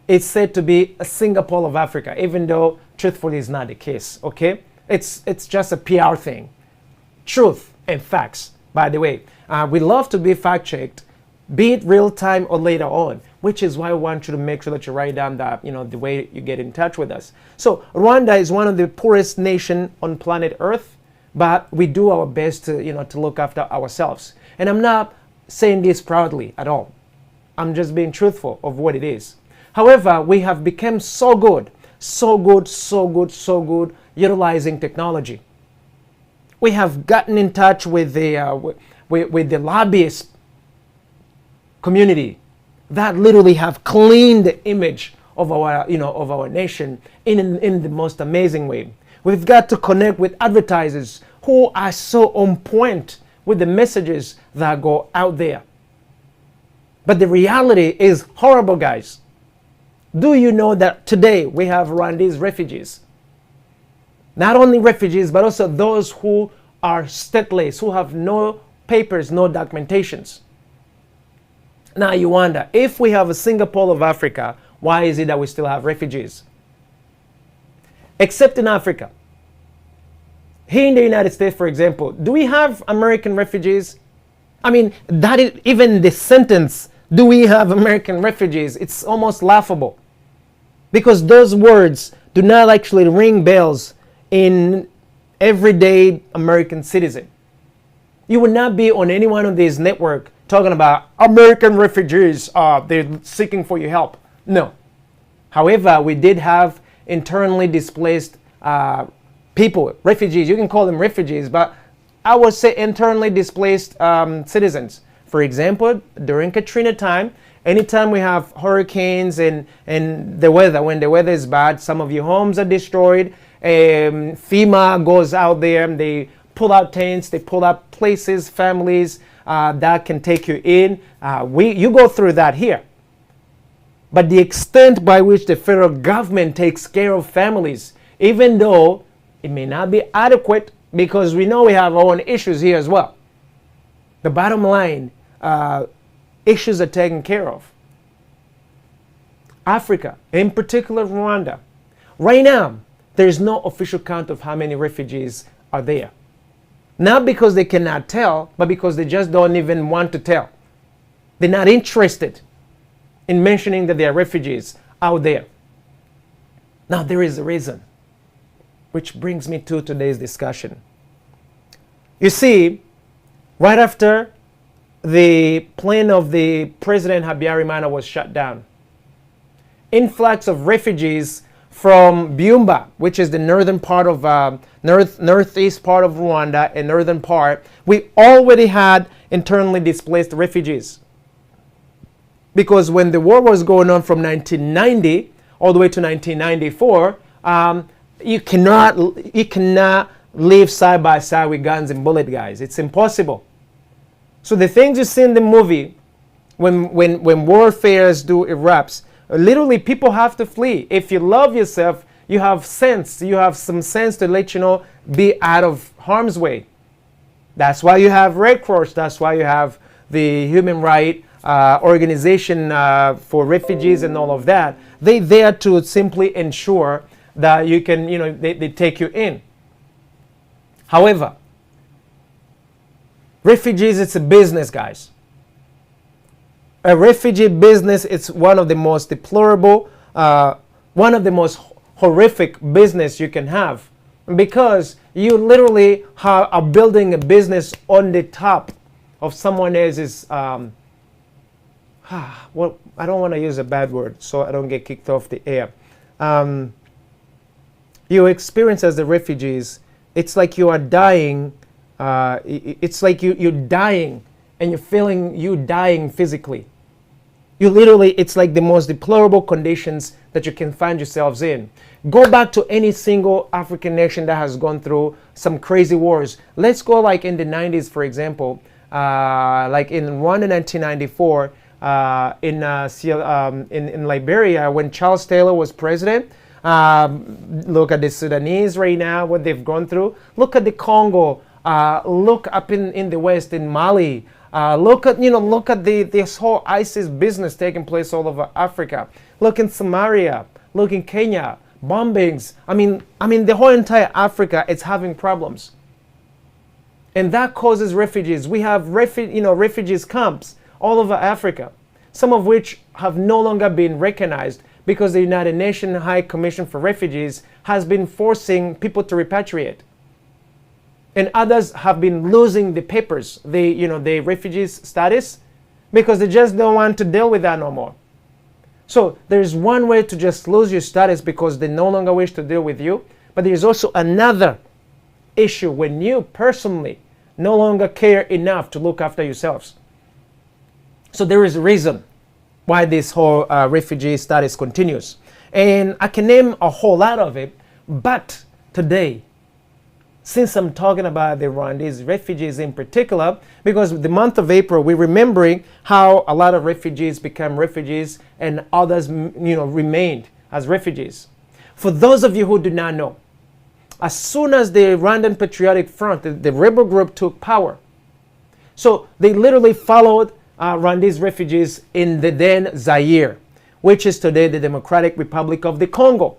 is said to be a Singapore of Africa, even though truthfully is not the case. Okay, it's just a PR thing. Truth and facts, by the way. We love to be fact checked, be it real time or later on, which is why I want you to make sure that you write down that, the way you get in touch with us. So Rwanda is one of the poorest nations on planet Earth, but we do our best to, to look after ourselves. And I'm not saying this proudly at all. I'm just being truthful of what it is. However, we have become so good utilizing technology. We have gotten in touch with the lobbyist community that literally have cleaned the image of our nation in the most amazing way. We've got to connect with advertisers who are so on point with the messages that go out there. But the reality is horrible, guys. Do you know that today we have Rwandese refugees? Not only refugees, but also those who are stateless, who have no papers, no documentations. Now you wonder, if we have a Singapore of Africa, why is it that we still have refugees? Except in Africa. Here in the United States, for example, do we have American refugees? I mean, that is even the sentence, do we have American refugees? It's almost laughable. Because those words do not actually ring bells in everyday American citizen. You would not be on any one of these networks talking about American refugees, they're seeking for your help. No. However, we did have internally displaced people, refugees. You can call them refugees, but I would say internally displaced citizens. For example, during Katrina time, anytime we have hurricanes and the weather, when the weather is bad, some of your homes are destroyed. FEMA goes out there and they pull out tents, they pull out places, families that can take you in. You go through that here. But the extent by which the federal government takes care of families, even though it may not be adequate, because we know we have our own issues here as well. The bottom line, issues are taken care of. Africa, in particular Rwanda, right now, there is no official count of how many refugees are there. Not because they cannot tell, but because they just don't even want to tell. They're not interested in mentioning that there are refugees out there. Now, there is a reason, which brings me to today's discussion. You see, right after the plane of the President Habyarimana was shut down, influx of refugees from Byumba, which is the northern part of northeast part of Rwanda and northern part, we already had internally displaced refugees. Because when the war was going on from 1990 all the way to 1994, you cannot live side by side with guns and bullet, guys. It's impossible. So the things you see in the movie, when warfares do erupts, literally people have to flee. If you love yourself, you have sense. You have some sense to let you know, be out of harm's way. That's why you have Red Cross. That's why you have the human right organization for refugees and all of that. They're there to simply ensure that you can, they take you in. However, refugees, it's a business, guys. A refugee business, it's one of the most deplorable, one of the most horrific business you can have, because you literally are building a business on the top of someone else's, well, I don't want to use a bad word so I don't get kicked off the air. Your experience as the refugees, it's like you are dying. It's like you're dying and you're feeling you dying physically. You literally, it's like the most deplorable conditions that you can find yourselves in. Go back to any single African nation that has gone through some crazy wars. Let's go like in the 90s, for example, like in Rwanda 1994, in Liberia when Charles Taylor was president. Look at the Sudanese right now, what they've gone through. Look at the Congo. Look up in the West, in Mali. Look at this whole ISIS business taking place all over Africa. Look in Somalia. Look in Kenya. Bombings. I mean, the whole entire Africa is having problems, and that causes refugees. We have refugees camps all over Africa, some of which have no longer been recognized because the United Nations High Commission for Refugees has been forcing people to repatriate. And others have been losing the papers, the refugees status, because they just don't want to deal with that no more. So there's one way to just lose your status because they no longer wish to deal with you. But there's also another issue when you personally no longer care enough to look after yourselves. So there is a reason why this whole refugee status continues. And I can name a whole lot of it, but today, since I'm talking about the Rwandese refugees in particular, because the month of April, we're remembering how a lot of refugees became refugees and others, remained as refugees. For those of you who do not know, as soon as the Rwandan Patriotic Front, the rebel group, took power, so they literally followed Rwandese refugees in the then Zaire, which is today the Democratic Republic of the Congo,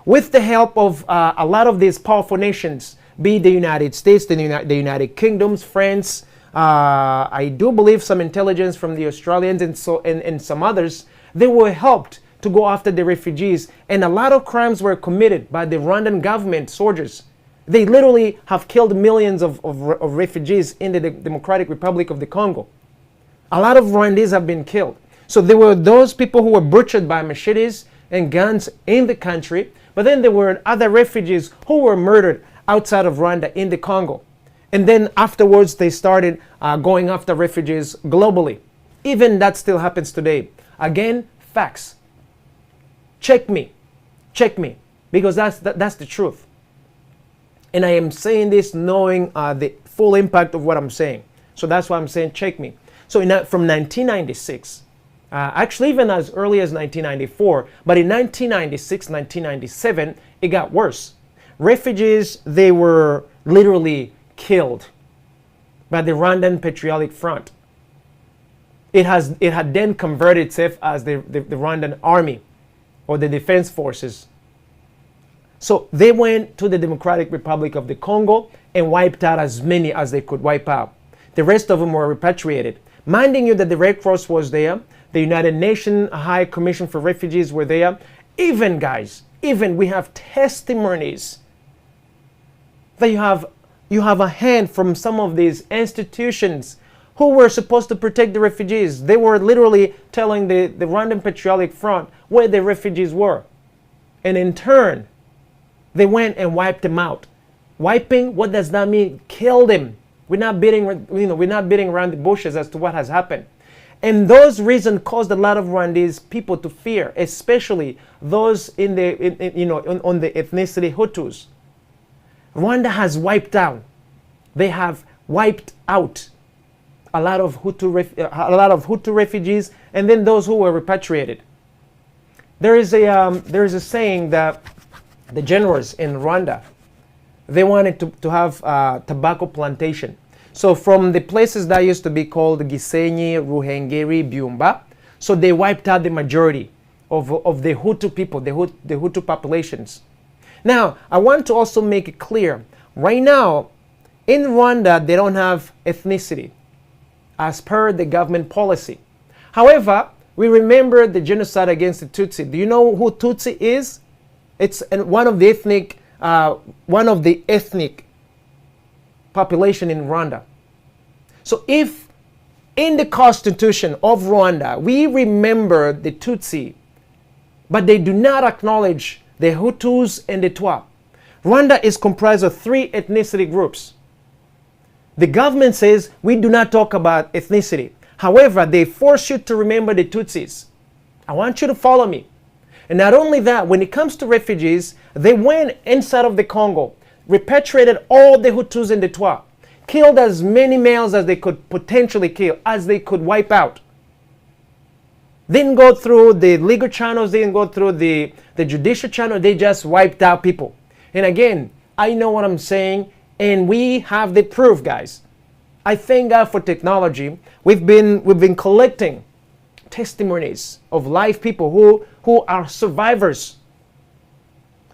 with the help of a lot of these powerful nations, be the United States, the United Kingdoms, France. I do believe some intelligence from the Australians and some others. They were helped to go after the refugees, and a lot of crimes were committed by the Rwandan government soldiers. They literally have killed millions of refugees in the Democratic Republic of the Congo. A lot of Rwandese have been killed. So there were those people who were butchered by machetes and guns in the country, but then there were other refugees who were murdered outside of Rwanda in the Congo. And then afterwards they started going after refugees globally. Even that still happens today. Again, facts. Check me, because that's the truth. And I am saying this knowing the full impact of what I'm saying. So that's why I'm saying check me. So from 1996, actually even as early as 1994, but in 1996, 1997, it got worse. Refugees, they were literally killed by the Rwandan Patriotic Front. It had then converted itself as the Rwandan Army or the Defense Forces. So they went to the Democratic Republic of the Congo and wiped out as many as they could wipe out. The rest of them were repatriated. Minding you that the Red Cross was there, the United Nations High Commission for Refugees were there. Even we have testimonies that you have a hand from some of these institutions who were supposed to protect the refugees. They were literally telling the Rwandan Patriotic Front where the refugees were. And in turn, they went and wiped them out. Wiping, what does that mean? Kill them. We're not beating around the bushes as to what has happened. And those reasons caused a lot of Rwandese people to fear, especially those on the ethnicity Hutus. Rwanda has wiped out. They have wiped out a lot of Hutu refugees, and then those who were repatriated. There is a saying that the generals in Rwanda, they wanted to have tobacco plantation. So from the places that used to be called Gisenyi, Ruhengeri, Byumba, so they wiped out the majority of the Hutu people, the Hutu populations. Now, I want to also make it clear, right now, in Rwanda, they don't have ethnicity as per the government policy. However, we remember the genocide against the Tutsi. Do you know who Tutsi is? It's one of the ethnic population in Rwanda. So if in the constitution of Rwanda, we remember the Tutsi, but they do not acknowledge the Hutus and the Twa. Rwanda is comprised of 3 ethnicity groups. The government says we do not talk about ethnicity. However, they force you to remember the Tutsis. I want you to follow me. And not only that, when it comes to refugees, they went inside of the Congo, repatriated all the Hutus and the Twa, killed as many males as they could potentially kill, as they could wipe out. Didn't go through the legal channels, didn't go through the judicial channel, they just wiped out people. And again, I know what I'm saying, and we have the proof, guys. I thank God for technology. We've been collecting testimonies of live people who are survivors.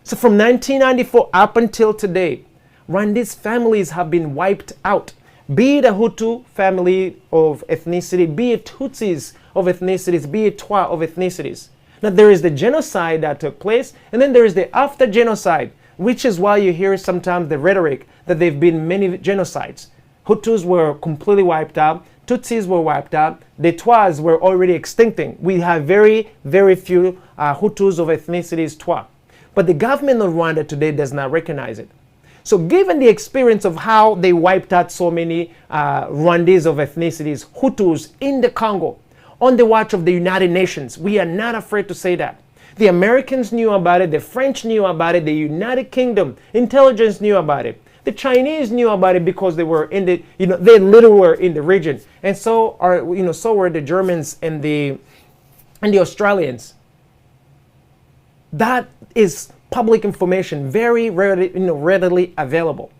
So from 1994 up until today, Rwandese families have been wiped out. Be it a Hutu family of ethnicity, be it Tutsis of ethnicities, be it Twa of ethnicities. Now there is the genocide that took place, and then there is the after genocide, which is why you hear sometimes the rhetoric that there have been many genocides. Hutus were completely wiped out, Tutsis were wiped out, the Twas were already extincting. We have very, very few Hutus of ethnicities Twa. But the government of Rwanda today does not recognize it. So given the experience of how they wiped out so many Rwandese of ethnicities, Hutus in the Congo, on the watch of the United Nations, we are not afraid to say that. The Americans knew about it, the French knew about it, the United Kingdom intelligence knew about it. The Chinese knew about it because they were in the, they literally were in the region. And so so were the Germans and the Australians. That is public information, very readily available.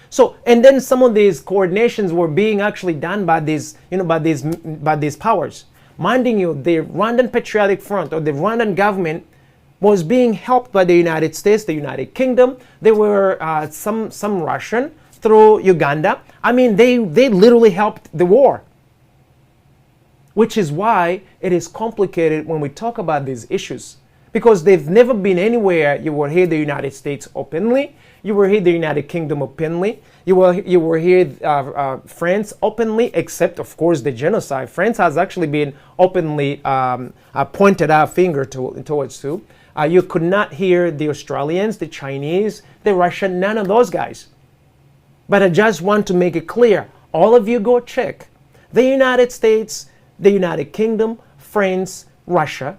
So, and then some of these coordinations were being actually done by these, by these powers. Minding you, the Rwandan Patriotic Front, or the Rwandan government, was being helped by the United States, the United Kingdom. There were some Russian through Uganda. I mean, they literally helped the war. Which is why it is complicated when we talk about these issues. Because they've never been anywhere you will hear the United States openly, you will hear the United Kingdom openly, you will hear France openly, except of course the genocide. France has actually been openly pointed our finger towards too. You could not hear the Australians, the Chinese, the Russian, none of those guys. But I just want to make it clear, all of you go check. The United States, the United Kingdom, France, Russia,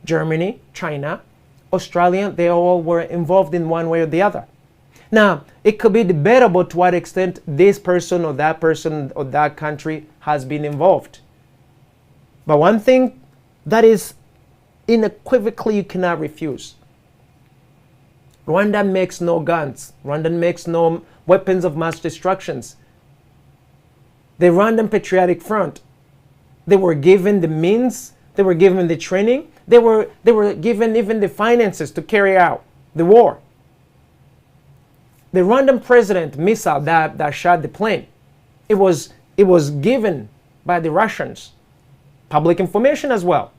Germany, China, Australia, they all were involved in one way or the other. Now, it could be debatable to what extent this person or that country has been involved. But one thing that is unequivocally you cannot refuse. Rwanda makes no guns. Rwanda makes no weapons of mass destructions. The Rwandan Patriotic Front, they were given the means, they were given the training, they were given even the finances to carry out the war. The Rwandan president missile that shot the plane, it was given by the Russians. Public information as well.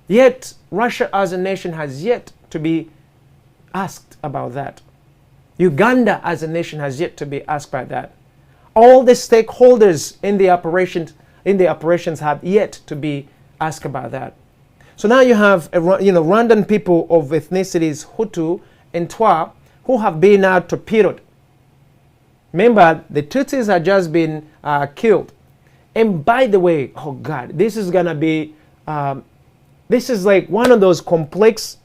Yet Russia as a nation has yet to be asked about that. Uganda as a nation has yet to be asked about that. All the stakeholders in the operations have yet to be asked about that. So now you have Rwandan people of ethnicities Hutu and Twa who have been torpedoed. Remember, the Tutsis had just been killed. And by the way, oh God, this is gonna be, this is like one of those complex,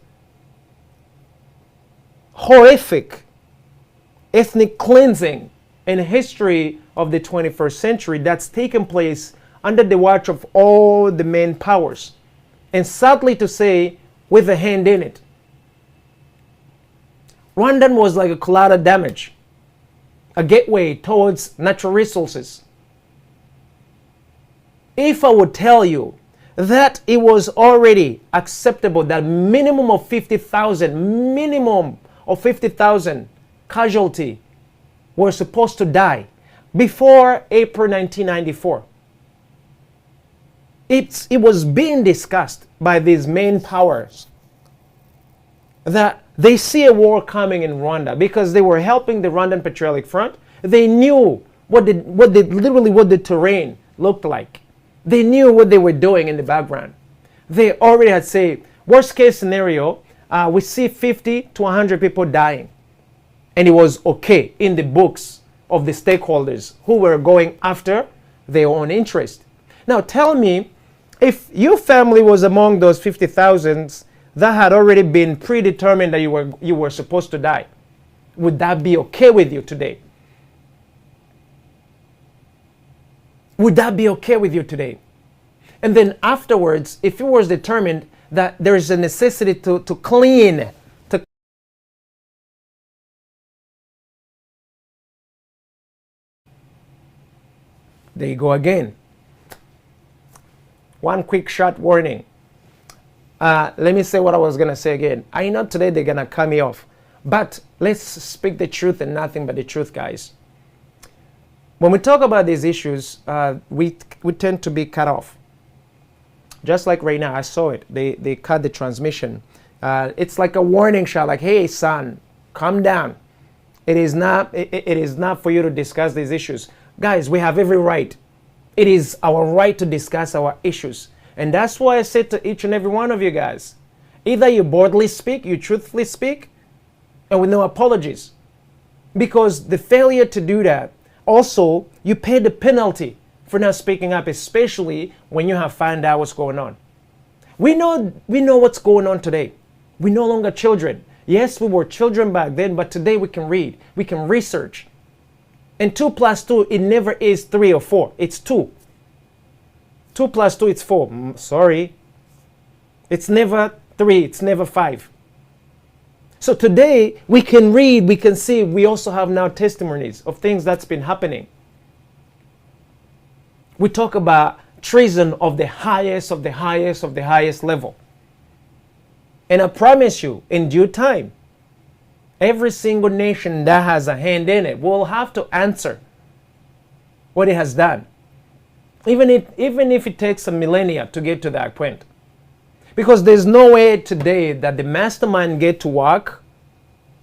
horrific ethnic cleansing in the history of the 21st century that's taken place under the watch of all the main powers. And sadly to say, with a hand in it. Rwandan was like a collateral damage. a gateway towards natural resources. If I would tell you that it was already acceptable that minimum of 50,000 casualty were supposed to die before April 1994. It was being discussed by these main powers that they see a war coming in Rwanda because they were helping the Rwandan Patriotic Front. They knew what the terrain looked like. They knew what they were doing in the background. They already had said, worst case scenario, we see 50 to 100 people dying. And it was okay in the books of the stakeholders who were going after their own interest. Now tell me, if your family was among those 50,000 that had already been predetermined that you were supposed to die, would that be okay with you today? Would that be okay with you today? And then afterwards, if it was determined that there is a necessity to clean, there you go again. One quick short warning. Let me say what I was going to say again. I know today they're going to cut me off, but let's speak the truth and nothing but the truth, guys. When we talk about these issues, we tend to be cut off. Just like right now, I saw it. They cut the transmission. It's like a warning shot, like, hey, son, calm down. It is not for you to discuss these issues. Guys, we have every right. It is our right to discuss our issues. And that's why I said to each and every one of you guys, either you boldly speak, you truthfully speak, and with no apologies. Because the failure to do that, also, you pay the penalty for not speaking up, especially when you have found out what's going on. We know what's going on today. We're no longer children. Yes, we were children back then, but today we can read, we can research. And 2 plus 2, it never is 3 or 4. It's 2. 2 plus 2, it's 4. Sorry. It's never 3. It's never 5. So today, we can read, we can see, we also have now testimonies of things that's been happening. We talk about treason of the highest level. And I promise you, in due time, every single nation that has a hand in it will have to answer what it has done. Even if it takes a millennia to get to that point. Because there's no way today that the mastermind get to work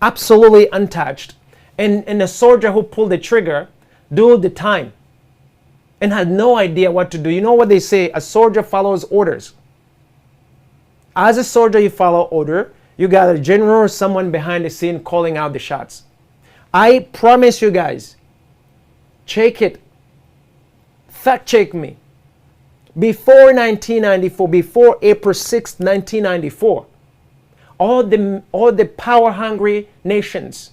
absolutely untouched and a soldier who pulled the trigger do the time and had no idea what to do. You know what they say, a soldier follows orders. As a soldier, you follow order. You got a general or someone behind the scene calling out the shots. I promise you guys, check it. Fact check me. Before 1994, before April 6, 1994, all the power-hungry nations,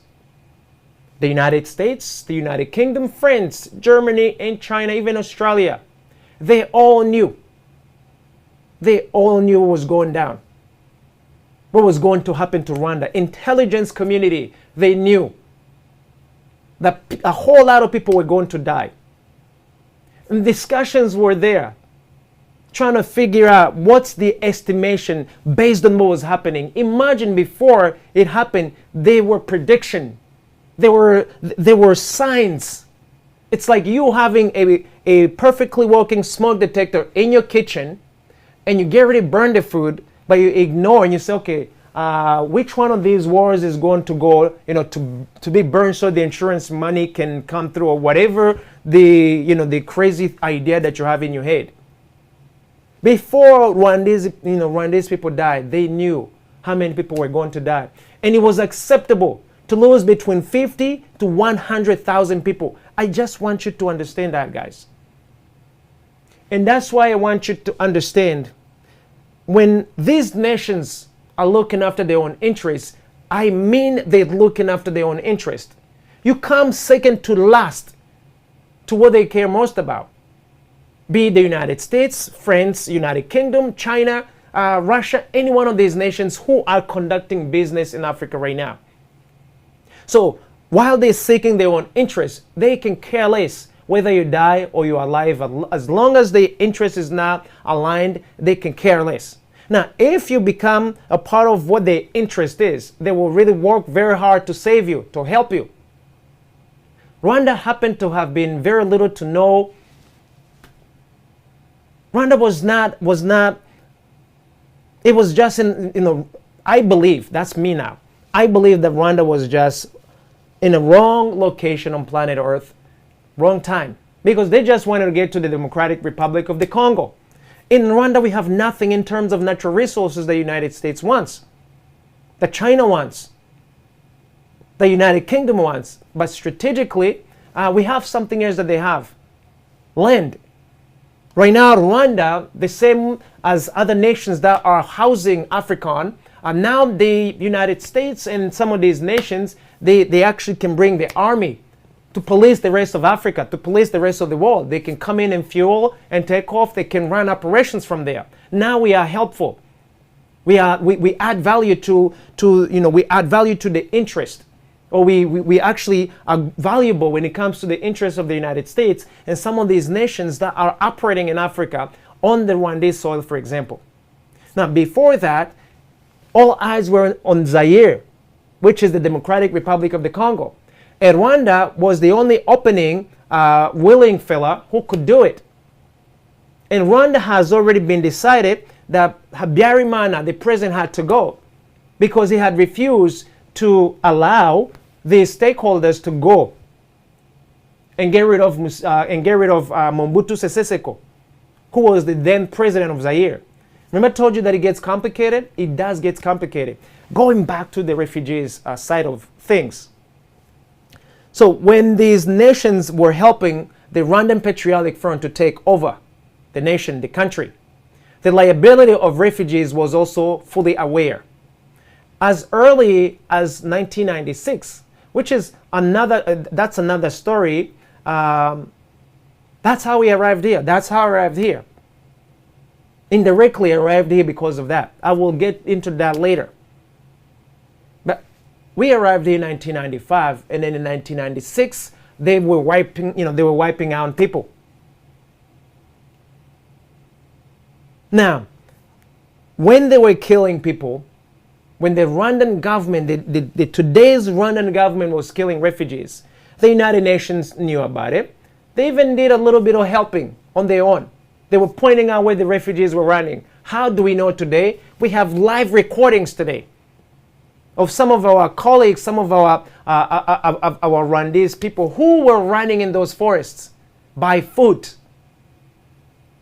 the United States, the United Kingdom, France, Germany, and China, even Australia, they all knew. They all knew what was going down. What was going to happen to Rwanda. Intelligence community, they knew that a whole lot of people were going to die. And discussions were there, trying to figure out what's the estimation based on what was happening. Imagine before it happened, they were prediction. They were signs. It's like you having a perfectly working smoke detector in your kitchen, and you get ready to burn the food, but you ignore and you say, okay, which one of these wars is going to go, to be burned so the insurance money can come through, or whatever the crazy idea that you have in your head. Before Rwandese people died, they knew how many people were going to die. And it was acceptable to lose between 50 to 100,000 people. I just want you to understand that, guys. And that's why I want you to understand, when these nations are looking after their own interests, I mean they're looking after their own interest. You come second to last to what they care most about. Be it the United States, France, United Kingdom, China, Russia, any one of these nations who are conducting business in Africa right now. So while they're seeking their own interests, they can care less whether you die or you're alive. As long as the interest is not aligned, they can care less. Now, if you become a part of what their interest is, they will really work very hard to save you, to help you. Rwanda happened to have been very little to no. Rwanda was not, it was just I believe, that's me now. I believe that Rwanda was just in a wrong location on planet Earth, wrong time, because they just wanted to get to the Democratic Republic of the Congo. In Rwanda, we have nothing in terms of natural resources the United States wants, that China wants, the United Kingdom wants. But strategically, we have something else that they have, land. Right now, Rwanda, the same as other nations that are housing AFRICOM, now the United States and some of these nations, they actually can bring the army to police the rest of Africa, to police the rest of the world. They can come in and fuel and take off. They can run operations from there. Now we are helpful. We add value to we add value to the interest, or we actually are valuable when it comes to the interest of the United States and some of these nations that are operating in Africa on the Rwandese soil, for example. Now, before that, all eyes were on Zaire, which is the Democratic Republic of the Congo. And Rwanda was the only opening, willing fella who could do it. And Rwanda has already been decided that Habyarimana, the president, had to go because he had refused to allow the stakeholders to go and get rid of Mobutu Sese Seko, who was the then president of Zaire. Remember I told you that it gets complicated? It does get complicated. Going back to the refugees side of things. So when these nations were helping the Rwandan Patriotic Front to take over the nation, the country, the liability of refugees was also fully aware. As early as 1996, which is that's another story, that's how we arrived here. That's how I arrived here. Indirectly arrived here because of that. I will get into that later. But we arrived here in 1995, and then in 1996, they were wiping out people. Now, when they were killing people, when the Rwandan government, the today's Rwandan government was killing refugees, the United Nations knew about it. They even did a little bit of helping on their own. They were pointing out where the refugees were running. How do we know today? We have live recordings today of some of our colleagues, some of our Rwandese people who were running in those forests by foot,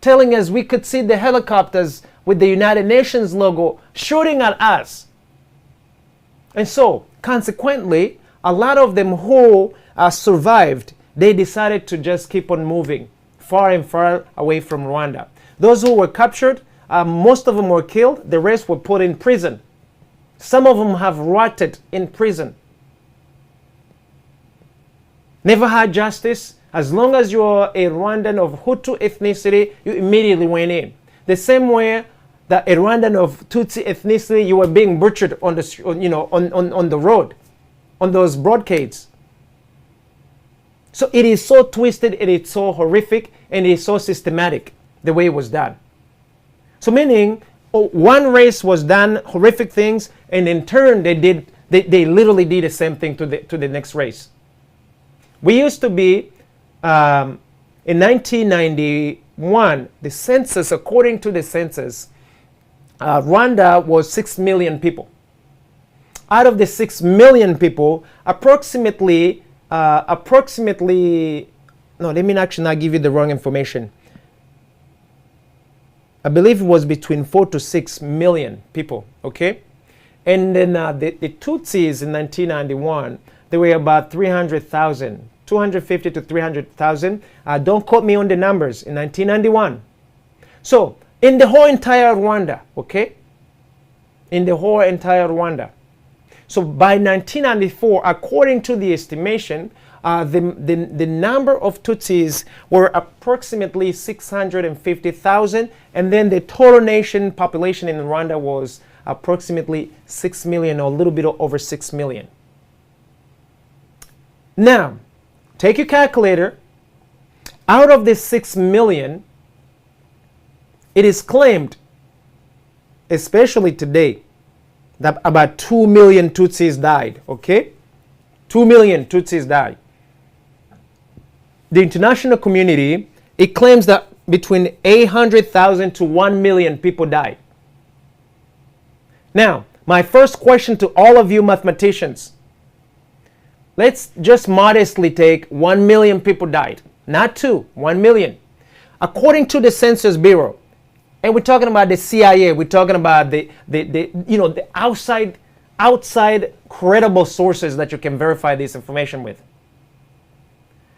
telling us we could see the helicopters with the United Nations logo shooting at us. And so, consequently, a lot of them who survived, they decided to just keep on moving far and far away from Rwanda. Those who were captured, most of them were killed. The rest were put in prison. Some of them have rotted in prison. Never had justice. As long as you're a Rwandan of Hutu ethnicity, you immediately went in. The same way that a Rwandan of Tutsi ethnicity, you were being butchered on the on the road, on those broadcades. So it is so twisted, it is so horrific, and it is so systematic the way it was done. So meaning, one race was done horrific things, and in turn they literally did the same thing to the next race. We used to be in 1991, the census, according to the census, Rwanda was 6 million people. Out of the 6 million people, approximately, no, let me actually not give you the wrong information. I believe it was between 4 to 6 million people, okay? And then the Tutsis in 1991, they were about 300,000, 250 to 300,000. Don't quote me on the numbers, in 1991. So, in the whole entire Rwanda, okay? In the whole entire Rwanda. So by 1994, according to the estimation, the number of Tutsis were approximately 650,000, and then the total nation population in Rwanda was approximately 6 million, or a little bit over 6 million. Now, take your calculator. Out of the 6 million, it is claimed, especially today, that about 2 million Tutsis died, okay? 2 million Tutsis died. The international community, it claims that between 800,000 to 1 million people died. Now, my first question to all of you mathematicians, let's just modestly take 1 million people died. Not 2, 1 million. According to the Census Bureau, and we're talking about the CIA, we're talking about the outside credible sources that you can verify this information with.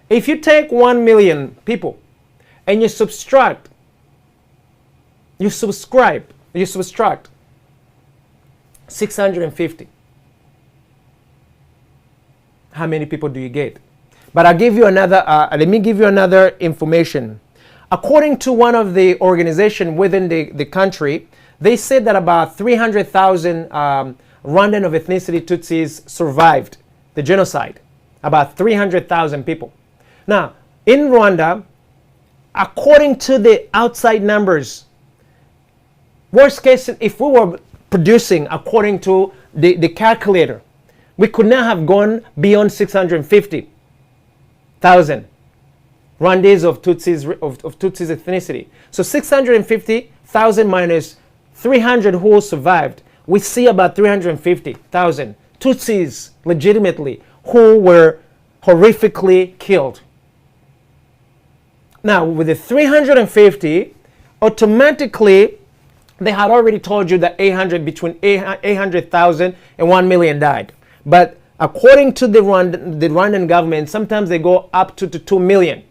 If you take 1 million people and you subtract 650, how many people do you get? But I'll give you another, let me give you another information. According to one of the organizations within the country, they said that about 300,000 Rwandan of ethnicity Tutsis survived the genocide. About 300,000 people. Now, in Rwanda, according to the outside numbers, worst case, if we were producing according to the calculator, we could not have gone beyond 650,000 Rwandese of Tutsis ethnicity. So 650,000 minus 300 who survived, we see about 350,000 Tutsis legitimately who were horrifically killed. Now, with the 350, automatically, they had already told you that between 800,000 and 1 million died. But according to the Rwandan government, sometimes they go up to 2 million.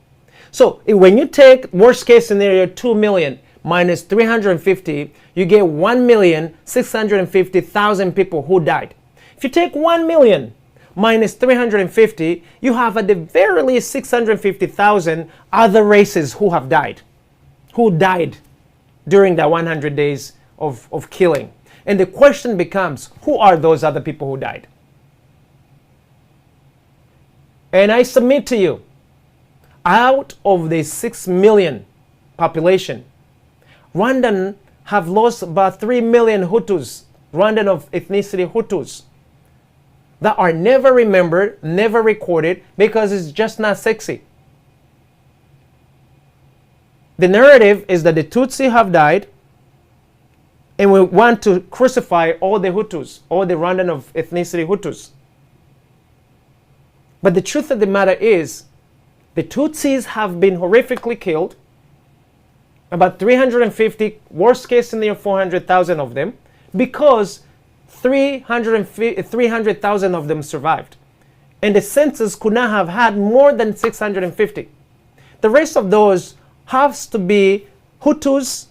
So when you take worst case scenario 2 million minus 350, you get 1,650,000 people who died. If you take 1 million minus 350, you have at the very least 650,000 other races who have died, during that 100 days of killing. And the question becomes, who are those other people who died? And I submit to you, out of the 6 million population, Rwandan have lost about 3 million Hutus, Rwandan of ethnicity Hutus, that are never remembered, never recorded, because it's just not sexy. The narrative is that the Tutsi have died, and we want to crucify all the Hutus, all the Rwandan of ethnicity Hutus. But the truth of the matter is, the Tutsis have been horrifically killed, about 350, worst case scenario 400,000 of them, because 300,000 of them survived. And the census could not have had more than 650. The rest of those has to be Hutus,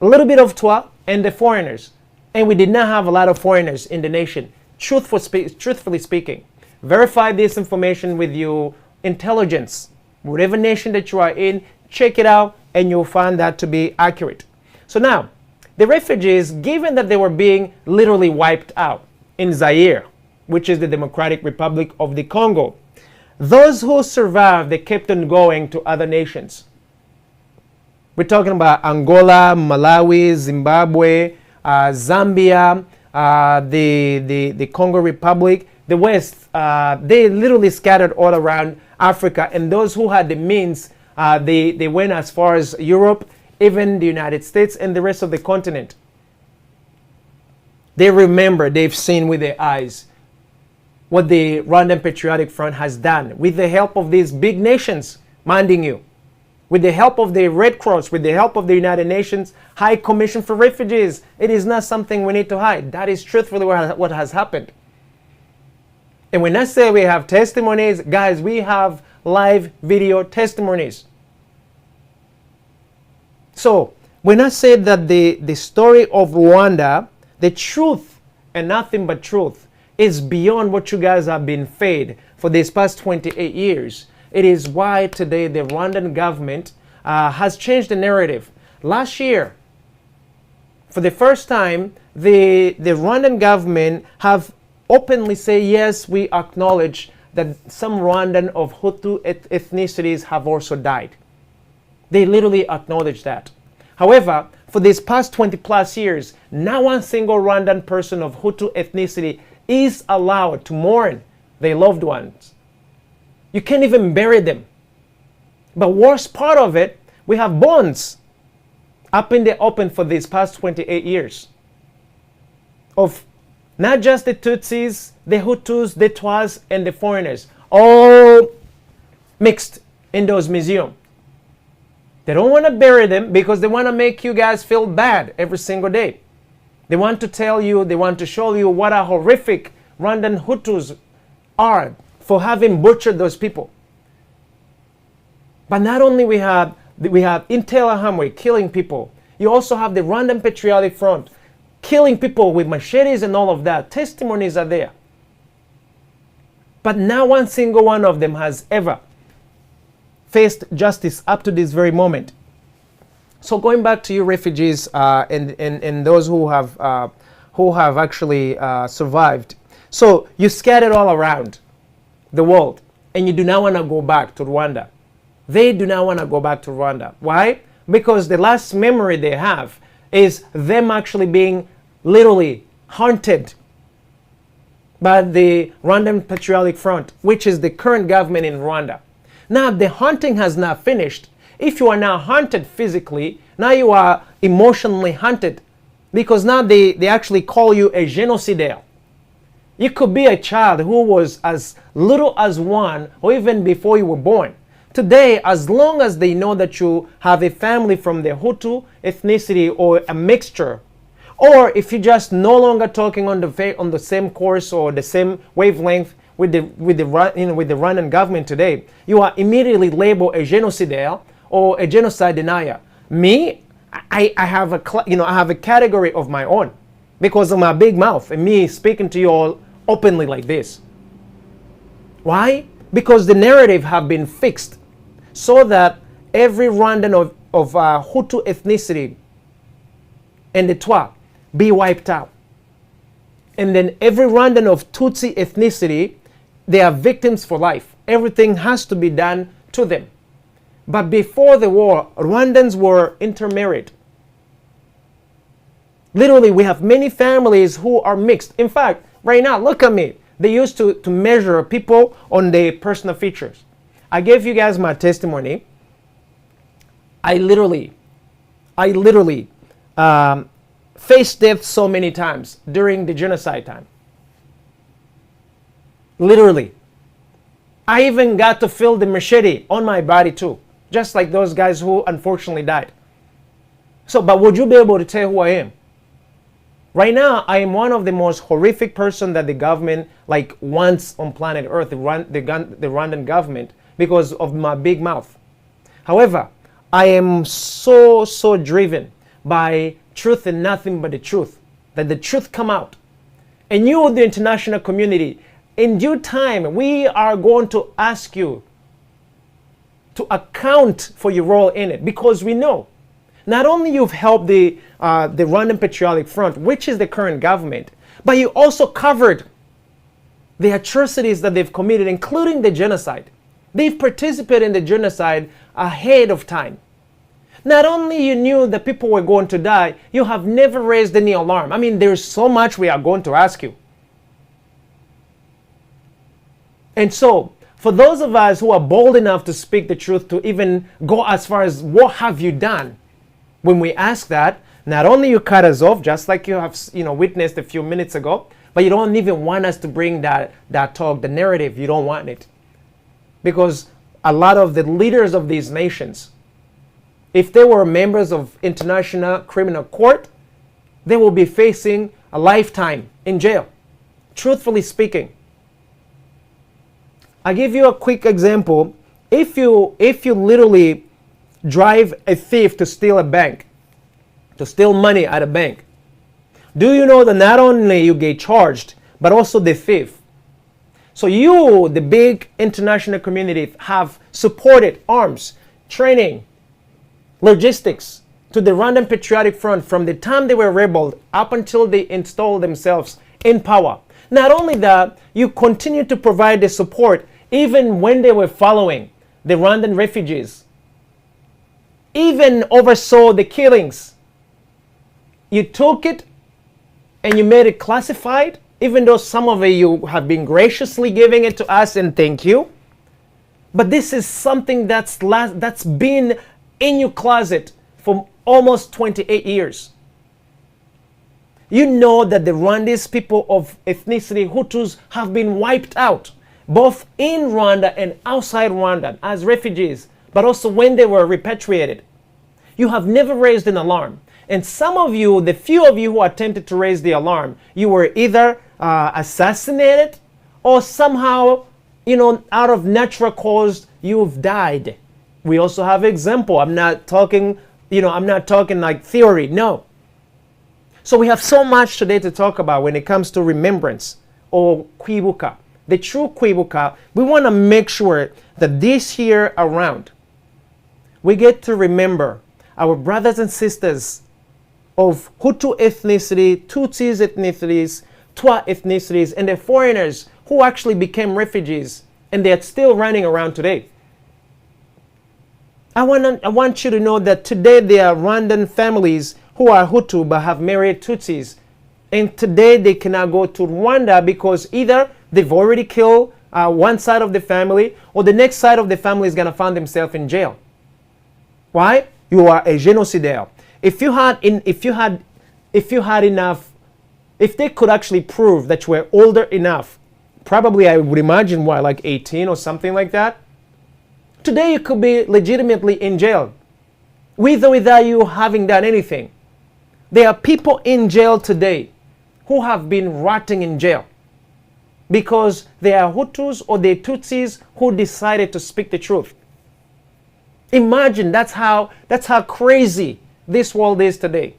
a little bit of Twa, and the foreigners. And we did not have a lot of foreigners in the nation, truthfully speaking. Verify this information with your intelligence. Whatever nation that you are in, check it out, and you'll find that to be accurate. So now, the refugees, given that they were being literally wiped out in Zaire, which is the Democratic Republic of the Congo, those who survived, they kept on going to other nations. We're talking about Angola, Malawi, Zimbabwe, Zambia, the Congo Republic, the West. They literally scattered all around Africa, and those who had the means, they went as far as Europe, even the United States, and the rest of the continent. They remember, they've seen with their eyes what the Rwandan Patriotic Front has done with the help of these big nations, minding you, with the help of the Red Cross, with the help of the United Nations High Commission for Refugees. It is not something we need to hide. That is truthfully what has happened. And when I say we have testimonies, guys, we have live video testimonies. So when I say that the story of Rwanda, the truth and nothing but truth, is beyond what you guys have been fed for these past 28 years. It is why today the Rwandan government has changed the narrative. Last year, for the first time, the Rwandan government have openly say, yes, we acknowledge that some Rwandan of Hutu ethnicities have also died. They literally acknowledge that. However, for these past 20 plus years, not one single Rwandan person of Hutu ethnicity is allowed to mourn their loved ones. You can't even bury them. But worst part of it, we have bones up in the open for these past 28 years of not just the Tutsis, the Hutus, the Twas, and the foreigners, all mixed in those museums. They don't want to bury them because they want to make you guys feel bad every single day. They want to tell you, they want to show you what a horrific Rwandan Hutus are for having butchered those people. But not only we have Interahamwe killing people, you also have the Rwandan Patriotic Front killing people with machetes and all of that. Testimonies are there. But not one single one of them has ever faced justice up to this very moment. So going back to you refugees and those who have actually survived. So you scattered all around the world and you do not want to go back to Rwanda. They do not want to go back to Rwanda. Why? Because the last memory they have is them actually being literally haunted by the Rwandan Patriotic Front, which is the current government in Rwanda. Now the haunting has not finished. If you are now haunted physically, now you are emotionally haunted, because now they actually call you a genocidaire. You could be a child who was as little as 1 or even before you were born. Today, as long as they know that you have a family from the Hutu ethnicity or a mixture, or if you're just no longer talking on the same course or the same wavelength with the Rwandan government today, you are immediately labeled a genocidaire or a genocide denier. Me, I have a category of my own because of my big mouth and me speaking to you all openly like this. Why? Because the narrative have been fixed so that every Rwandan of Hutu ethnicity and the Twa be wiped out. And then every Rwandan of Tutsi ethnicity, they are victims for life. Everything has to be done to them. But before the war, Rwandans were intermarried. Literally, we have many families who are mixed. In fact, right now, look at me. They used to measure people on their personal features. I gave you guys my testimony. I literally faced death so many times during the genocide time. Literally. I even got to feel the machete on my body too, just like those guys who unfortunately died. So, but would you be able to tell who I am? Right now, I am one of the most horrific person that the government wants on planet Earth, the Rwandan government, because of my big mouth. However, I am so driven by truth and nothing but the truth. That the truth come out. And you, the international community, in due time, we are going to ask you to account for your role in it, because we know not only you've helped the Rwandan Patriotic Front, which is the current government, but you also covered the atrocities that they've committed, including the genocide. They've participated in the genocide ahead of time. Not only you knew that people were going to die, you have never raised any alarm. I mean, there's so much we are going to ask you. And so, for those of us who are bold enough to speak the truth, to even go as far as what have you done, when we ask that, not only you cut us off, just like you have witnessed a few minutes ago, but you don't even want us to bring that talk, the narrative. You don't want it. Because a lot of the leaders of these nations, if they were members of International Criminal Court, they will be facing a lifetime in jail. Truthfully speaking. I'll give you a quick example. If you literally drive a thief to steal a bank, to steal money at a bank, do you know that not only you get charged, but also the thief? So you, the big international community, have supported arms, training, logistics to the Rwandan Patriotic Front from the time they were rebelled up until they installed themselves in power. Not only that, you continue to provide the support even when they were following the Rwandan refugees, even oversaw the killings. You took it and you made it classified, even though some of you have been graciously giving it to us, and thank you. But this is something that's been in your closet for almost 28 years. You know that the Rwandese people of ethnicity Hutus have been wiped out, both in Rwanda and outside Rwanda as refugees, but also when they were repatriated. You have never raised an alarm. And some of you, the few of you who attempted to raise the alarm, you were either assassinated or somehow, out of natural cause, you've died. We also have example. I'm not talking like theory. No. So we have so much today to talk about when it comes to remembrance or kwibuka. The true kwibuka, we want to make sure that this year around, we get to remember our brothers and sisters of Hutu ethnicity, Tutsis ethnicities, Twa ethnicities, and the foreigners who actually became refugees, and they're still running around today. I want you to know that today there are Rwandan families who are Hutu but have married Tutsis, and today they cannot go to Rwanda because either they've already killed one side of the family, or the next side of the family is going to find themselves in jail. Why? You are a genocidaire. If they could actually prove that you were older enough, probably I would imagine like 18 or something like that, today you could be legitimately in jail, with or without you having done anything. There are people in jail today who have been rotting in jail because they are Hutus or they Tutsis who decided to speak the truth. Imagine that's how crazy this world is today.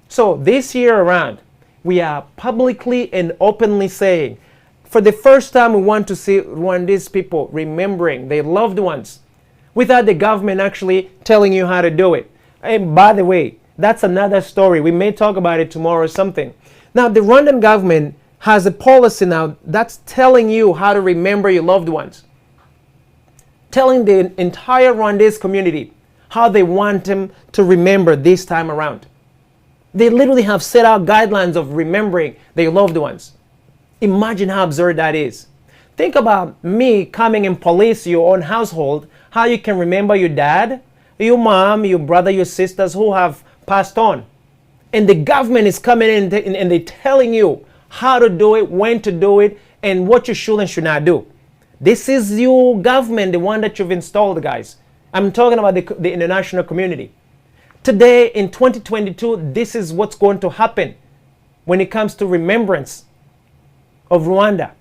So this year around, we are publicly and openly saying, for the first time, we want to see Rwandese people remembering their loved ones without the government actually telling you how to do it. And by the way, that's another story. We may talk about it tomorrow or something. Now, the Rwandan government has a policy now that's telling you how to remember your loved ones, telling the entire Rwandese community how they want them to remember this time around. They literally have set out guidelines of remembering their loved ones. Imagine how absurd that is. Think about me coming and police your own household, how you can remember your dad, your mom, your brother, your sisters who have passed on. And the government is coming in and they're telling you how to do it, when to do it, and what you should and should not do. This is your government, the one that you've installed, guys. I'm talking about the international community. Today, in 2022, this is what's going to happen when it comes to remembrance of Rwanda,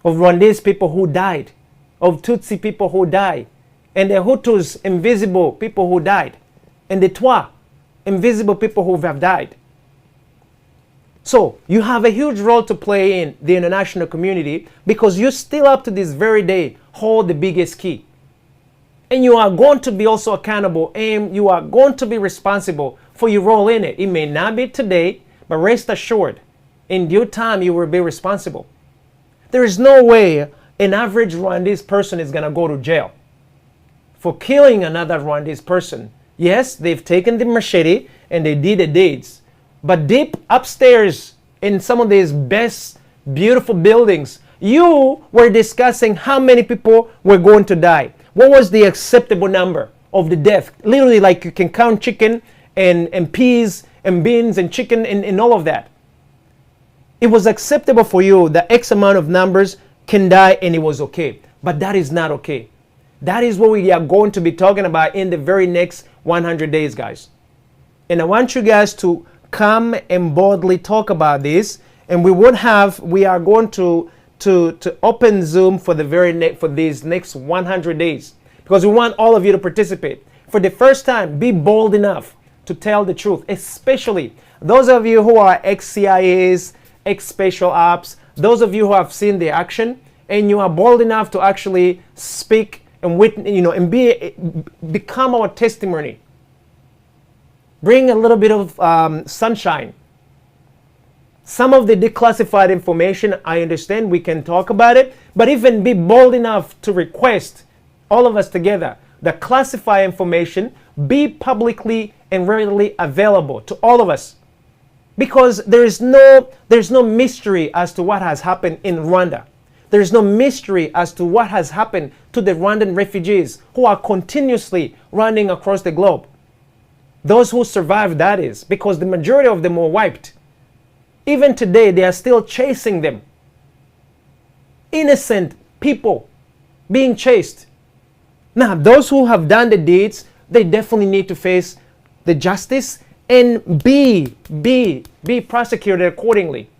of Rwandese people who died, of Tutsi people who died, and the Hutus, invisible people who died, and the Twa, invisible people who have died. So you have a huge role to play in the international community because you still up to this very day hold the biggest key. And you are going to be also accountable and you are going to be responsible for your role in it. It may not be today, but rest assured, in due time you will be responsible. There is no way an average Rwandese person is going to go to jail for killing another Rwandese person. Yes, they've taken the machete and they did the deeds. But deep upstairs in some of these best, beautiful buildings, you were discussing how many people were going to die. What was the acceptable number of the death? Literally, like you can count chicken and peas and beans and chicken and all of that. It was acceptable for you that X amount of numbers can die and it was okay. But that is not okay. That is what we are going to be talking about in the very next 100 days, guys. And I want you guys to come and boldly talk about this. And we are going to open Zoom for for these next 100 days because we want all of you to participate. For the first time, be bold enough to tell the truth, especially those of you who are ex-CIAs, ex-special ops, those of you who have seen the action and you are bold enough to actually speak and witness, and become our testimony. Bring a little bit of sunshine Some of the declassified information, I understand we can talk about it, but even be bold enough to request all of us together, the classified information be publicly and readily available to all of us. Because there's no mystery as to what has happened in Rwanda. There's no mystery as to what has happened to the Rwandan refugees who are continuously running across the globe. Those who survived, that is, because the majority of them were wiped. Even today, they are still chasing them. Innocent people being chased. Now, those who have done the deeds, they definitely need to face the justice and be prosecuted accordingly.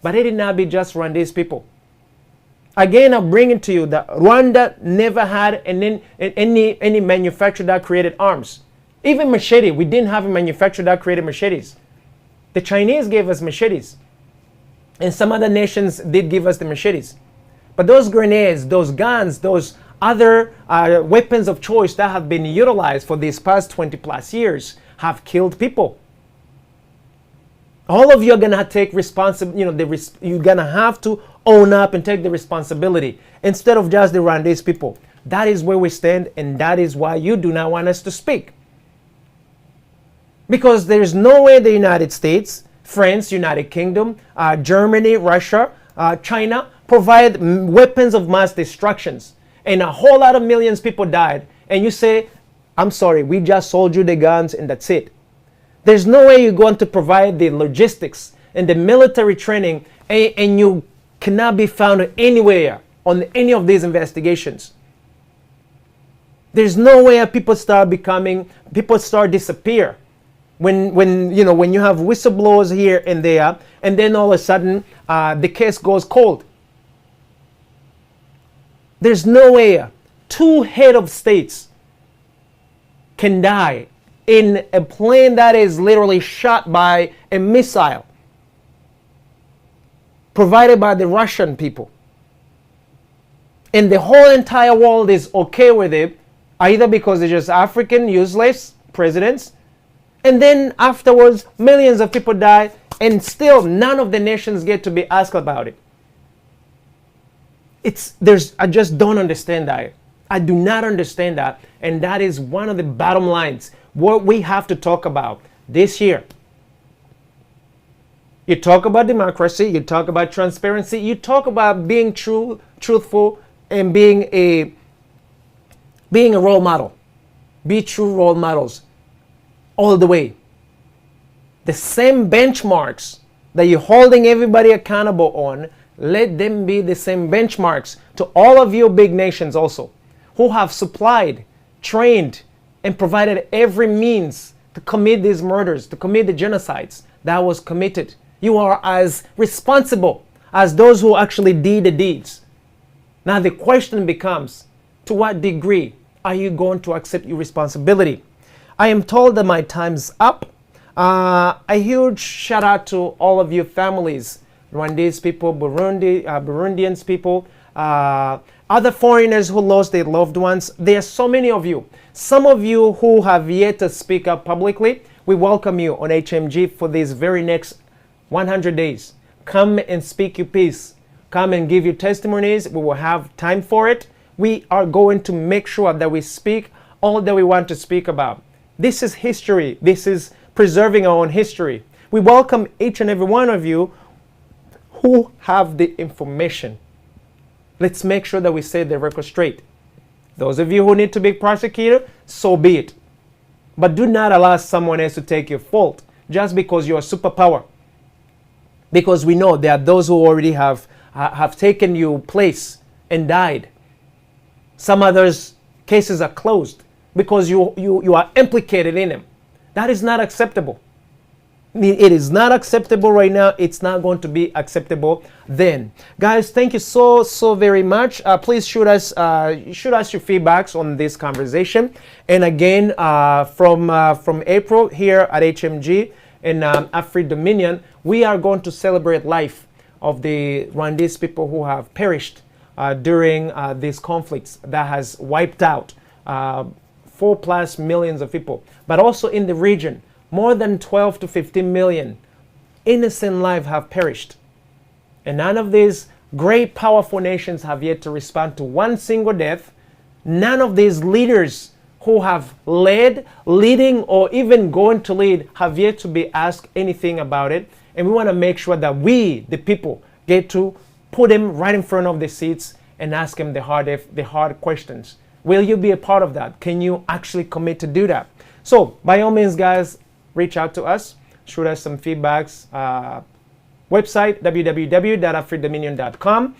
But it did not be just Rwandese people. Again, I'm bringing to you that Rwanda never had any manufacturer that created arms. Even machete, we didn't have a manufacturer that created machetes. The Chinese gave us machetes. And some other nations did give us the machetes. But those grenades, those guns, those other weapons of choice that have been utilized for these past 20 plus years have killed people. All of you are going to take responsibility, you're going to have to own up and take the responsibility instead of just the Rwandese people. That is where we stand, and that is why you do not want us to speak. Because there's no way the United States, France, United Kingdom, Germany, Russia, China provide weapons of mass destructions, and a whole lot of millions of people died, and you say, I'm sorry, we just sold you the guns and that's it. There's no way you're going to provide the logistics and the military training, and you cannot be found anywhere on any of these investigations. There's no way people start disappear when you have whistleblowers here and there, and then all of a sudden the case goes cold. There's no way 2 head of states can die in a plane that is literally shot by a missile provided by the Russian people. And the whole entire world is okay with it, either because they're just African, useless presidents, and then afterwards millions of people die, and still none of the nations get to be asked about it. I just don't understand that. I do not understand that, and that is one of the bottom lines. What we have to talk about this year. You talk about democracy, you talk about transparency, you talk about being truthful, and being a role model. Be true role models all the way. The same benchmarks that you're holding everybody accountable on, let them be the same benchmarks to all of you big nations also, who have supplied, trained, and provided every means to commit these murders, to commit the genocides that was committed. You are as responsible as those who actually did the deeds. Now the question becomes, to what degree are you going to accept your responsibility? I am told that my time's up. A huge shout out to all of your families, Rwandese people, Burundians people, other foreigners who lost their loved ones. There are so many of you. Some of you who have yet to speak up publicly, we welcome you on HMG for these very next 100 days. Come and speak your piece. Come and give your testimonies. We will have time for it. We are going to make sure that we speak all that we want to speak about. This is history. This is preserving our own history. We welcome each and every one of you who have the information. Let's make sure that we set the record straight. Those of you who need to be prosecuted, so be it. But do not allow someone else to take your fault just because you're a superpower. Because we know there are those who already have taken your place and died. Some others' cases are closed because you are implicated in them. That is not acceptable. It is not acceptable right now. It's not going to be acceptable then. Guys, thank you so very much. Please shoot us your feedbacks on this conversation. And again, from April here at HMG in Afri Dominion, we are going to celebrate life of the Rwandese people who have perished during these conflicts that has wiped out 4+ millions of people, but also in the region, more than 12 to 15 million innocent lives have perished. And none of these great, powerful nations have yet to respond to one single death. None of these leaders who have led, leading, or even going to lead have yet to be asked anything about it. And we want to make sure that we, the people, get to put them right in front of the seats and ask them the hard questions. Will you be a part of that? Can you actually commit to do that? So by all means, guys, reach out to us, shoot us some feedbacks. Website, www.afridominion.com.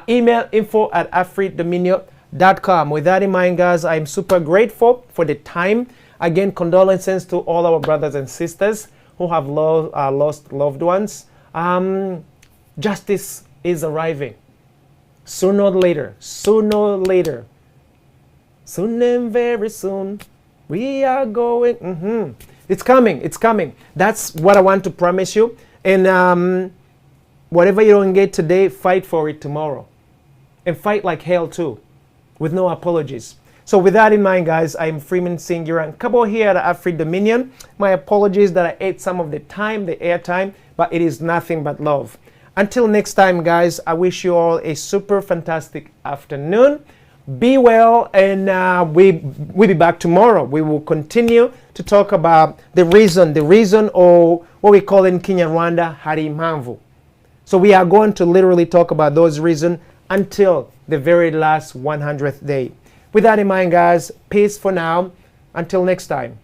Email info@afridominion.com. With that in mind, guys, I'm super grateful for the time. Again, condolences to all our brothers and sisters who have lost loved ones. Justice is arriving. Sooner or later. Soon and very soon, we are going. It's coming. That's what I want to promise you. And whatever you don't get today, fight for it tomorrow. And fight like hell too, with no apologies. So with that in mind, guys, I'm Freeman Singirankabo here at AfriDominion. My apologies that I ate some of the time, the airtime, but it is nothing but love. Until next time, guys, I wish you all a super fantastic afternoon. Be well, and we'll be back tomorrow. We will continue to talk about the reason, or what we call in Kinyarwanda, hari impamvu. So we are going to literally talk about those reasons until the very last 100th day. With that in mind, guys, peace for now. Until next time.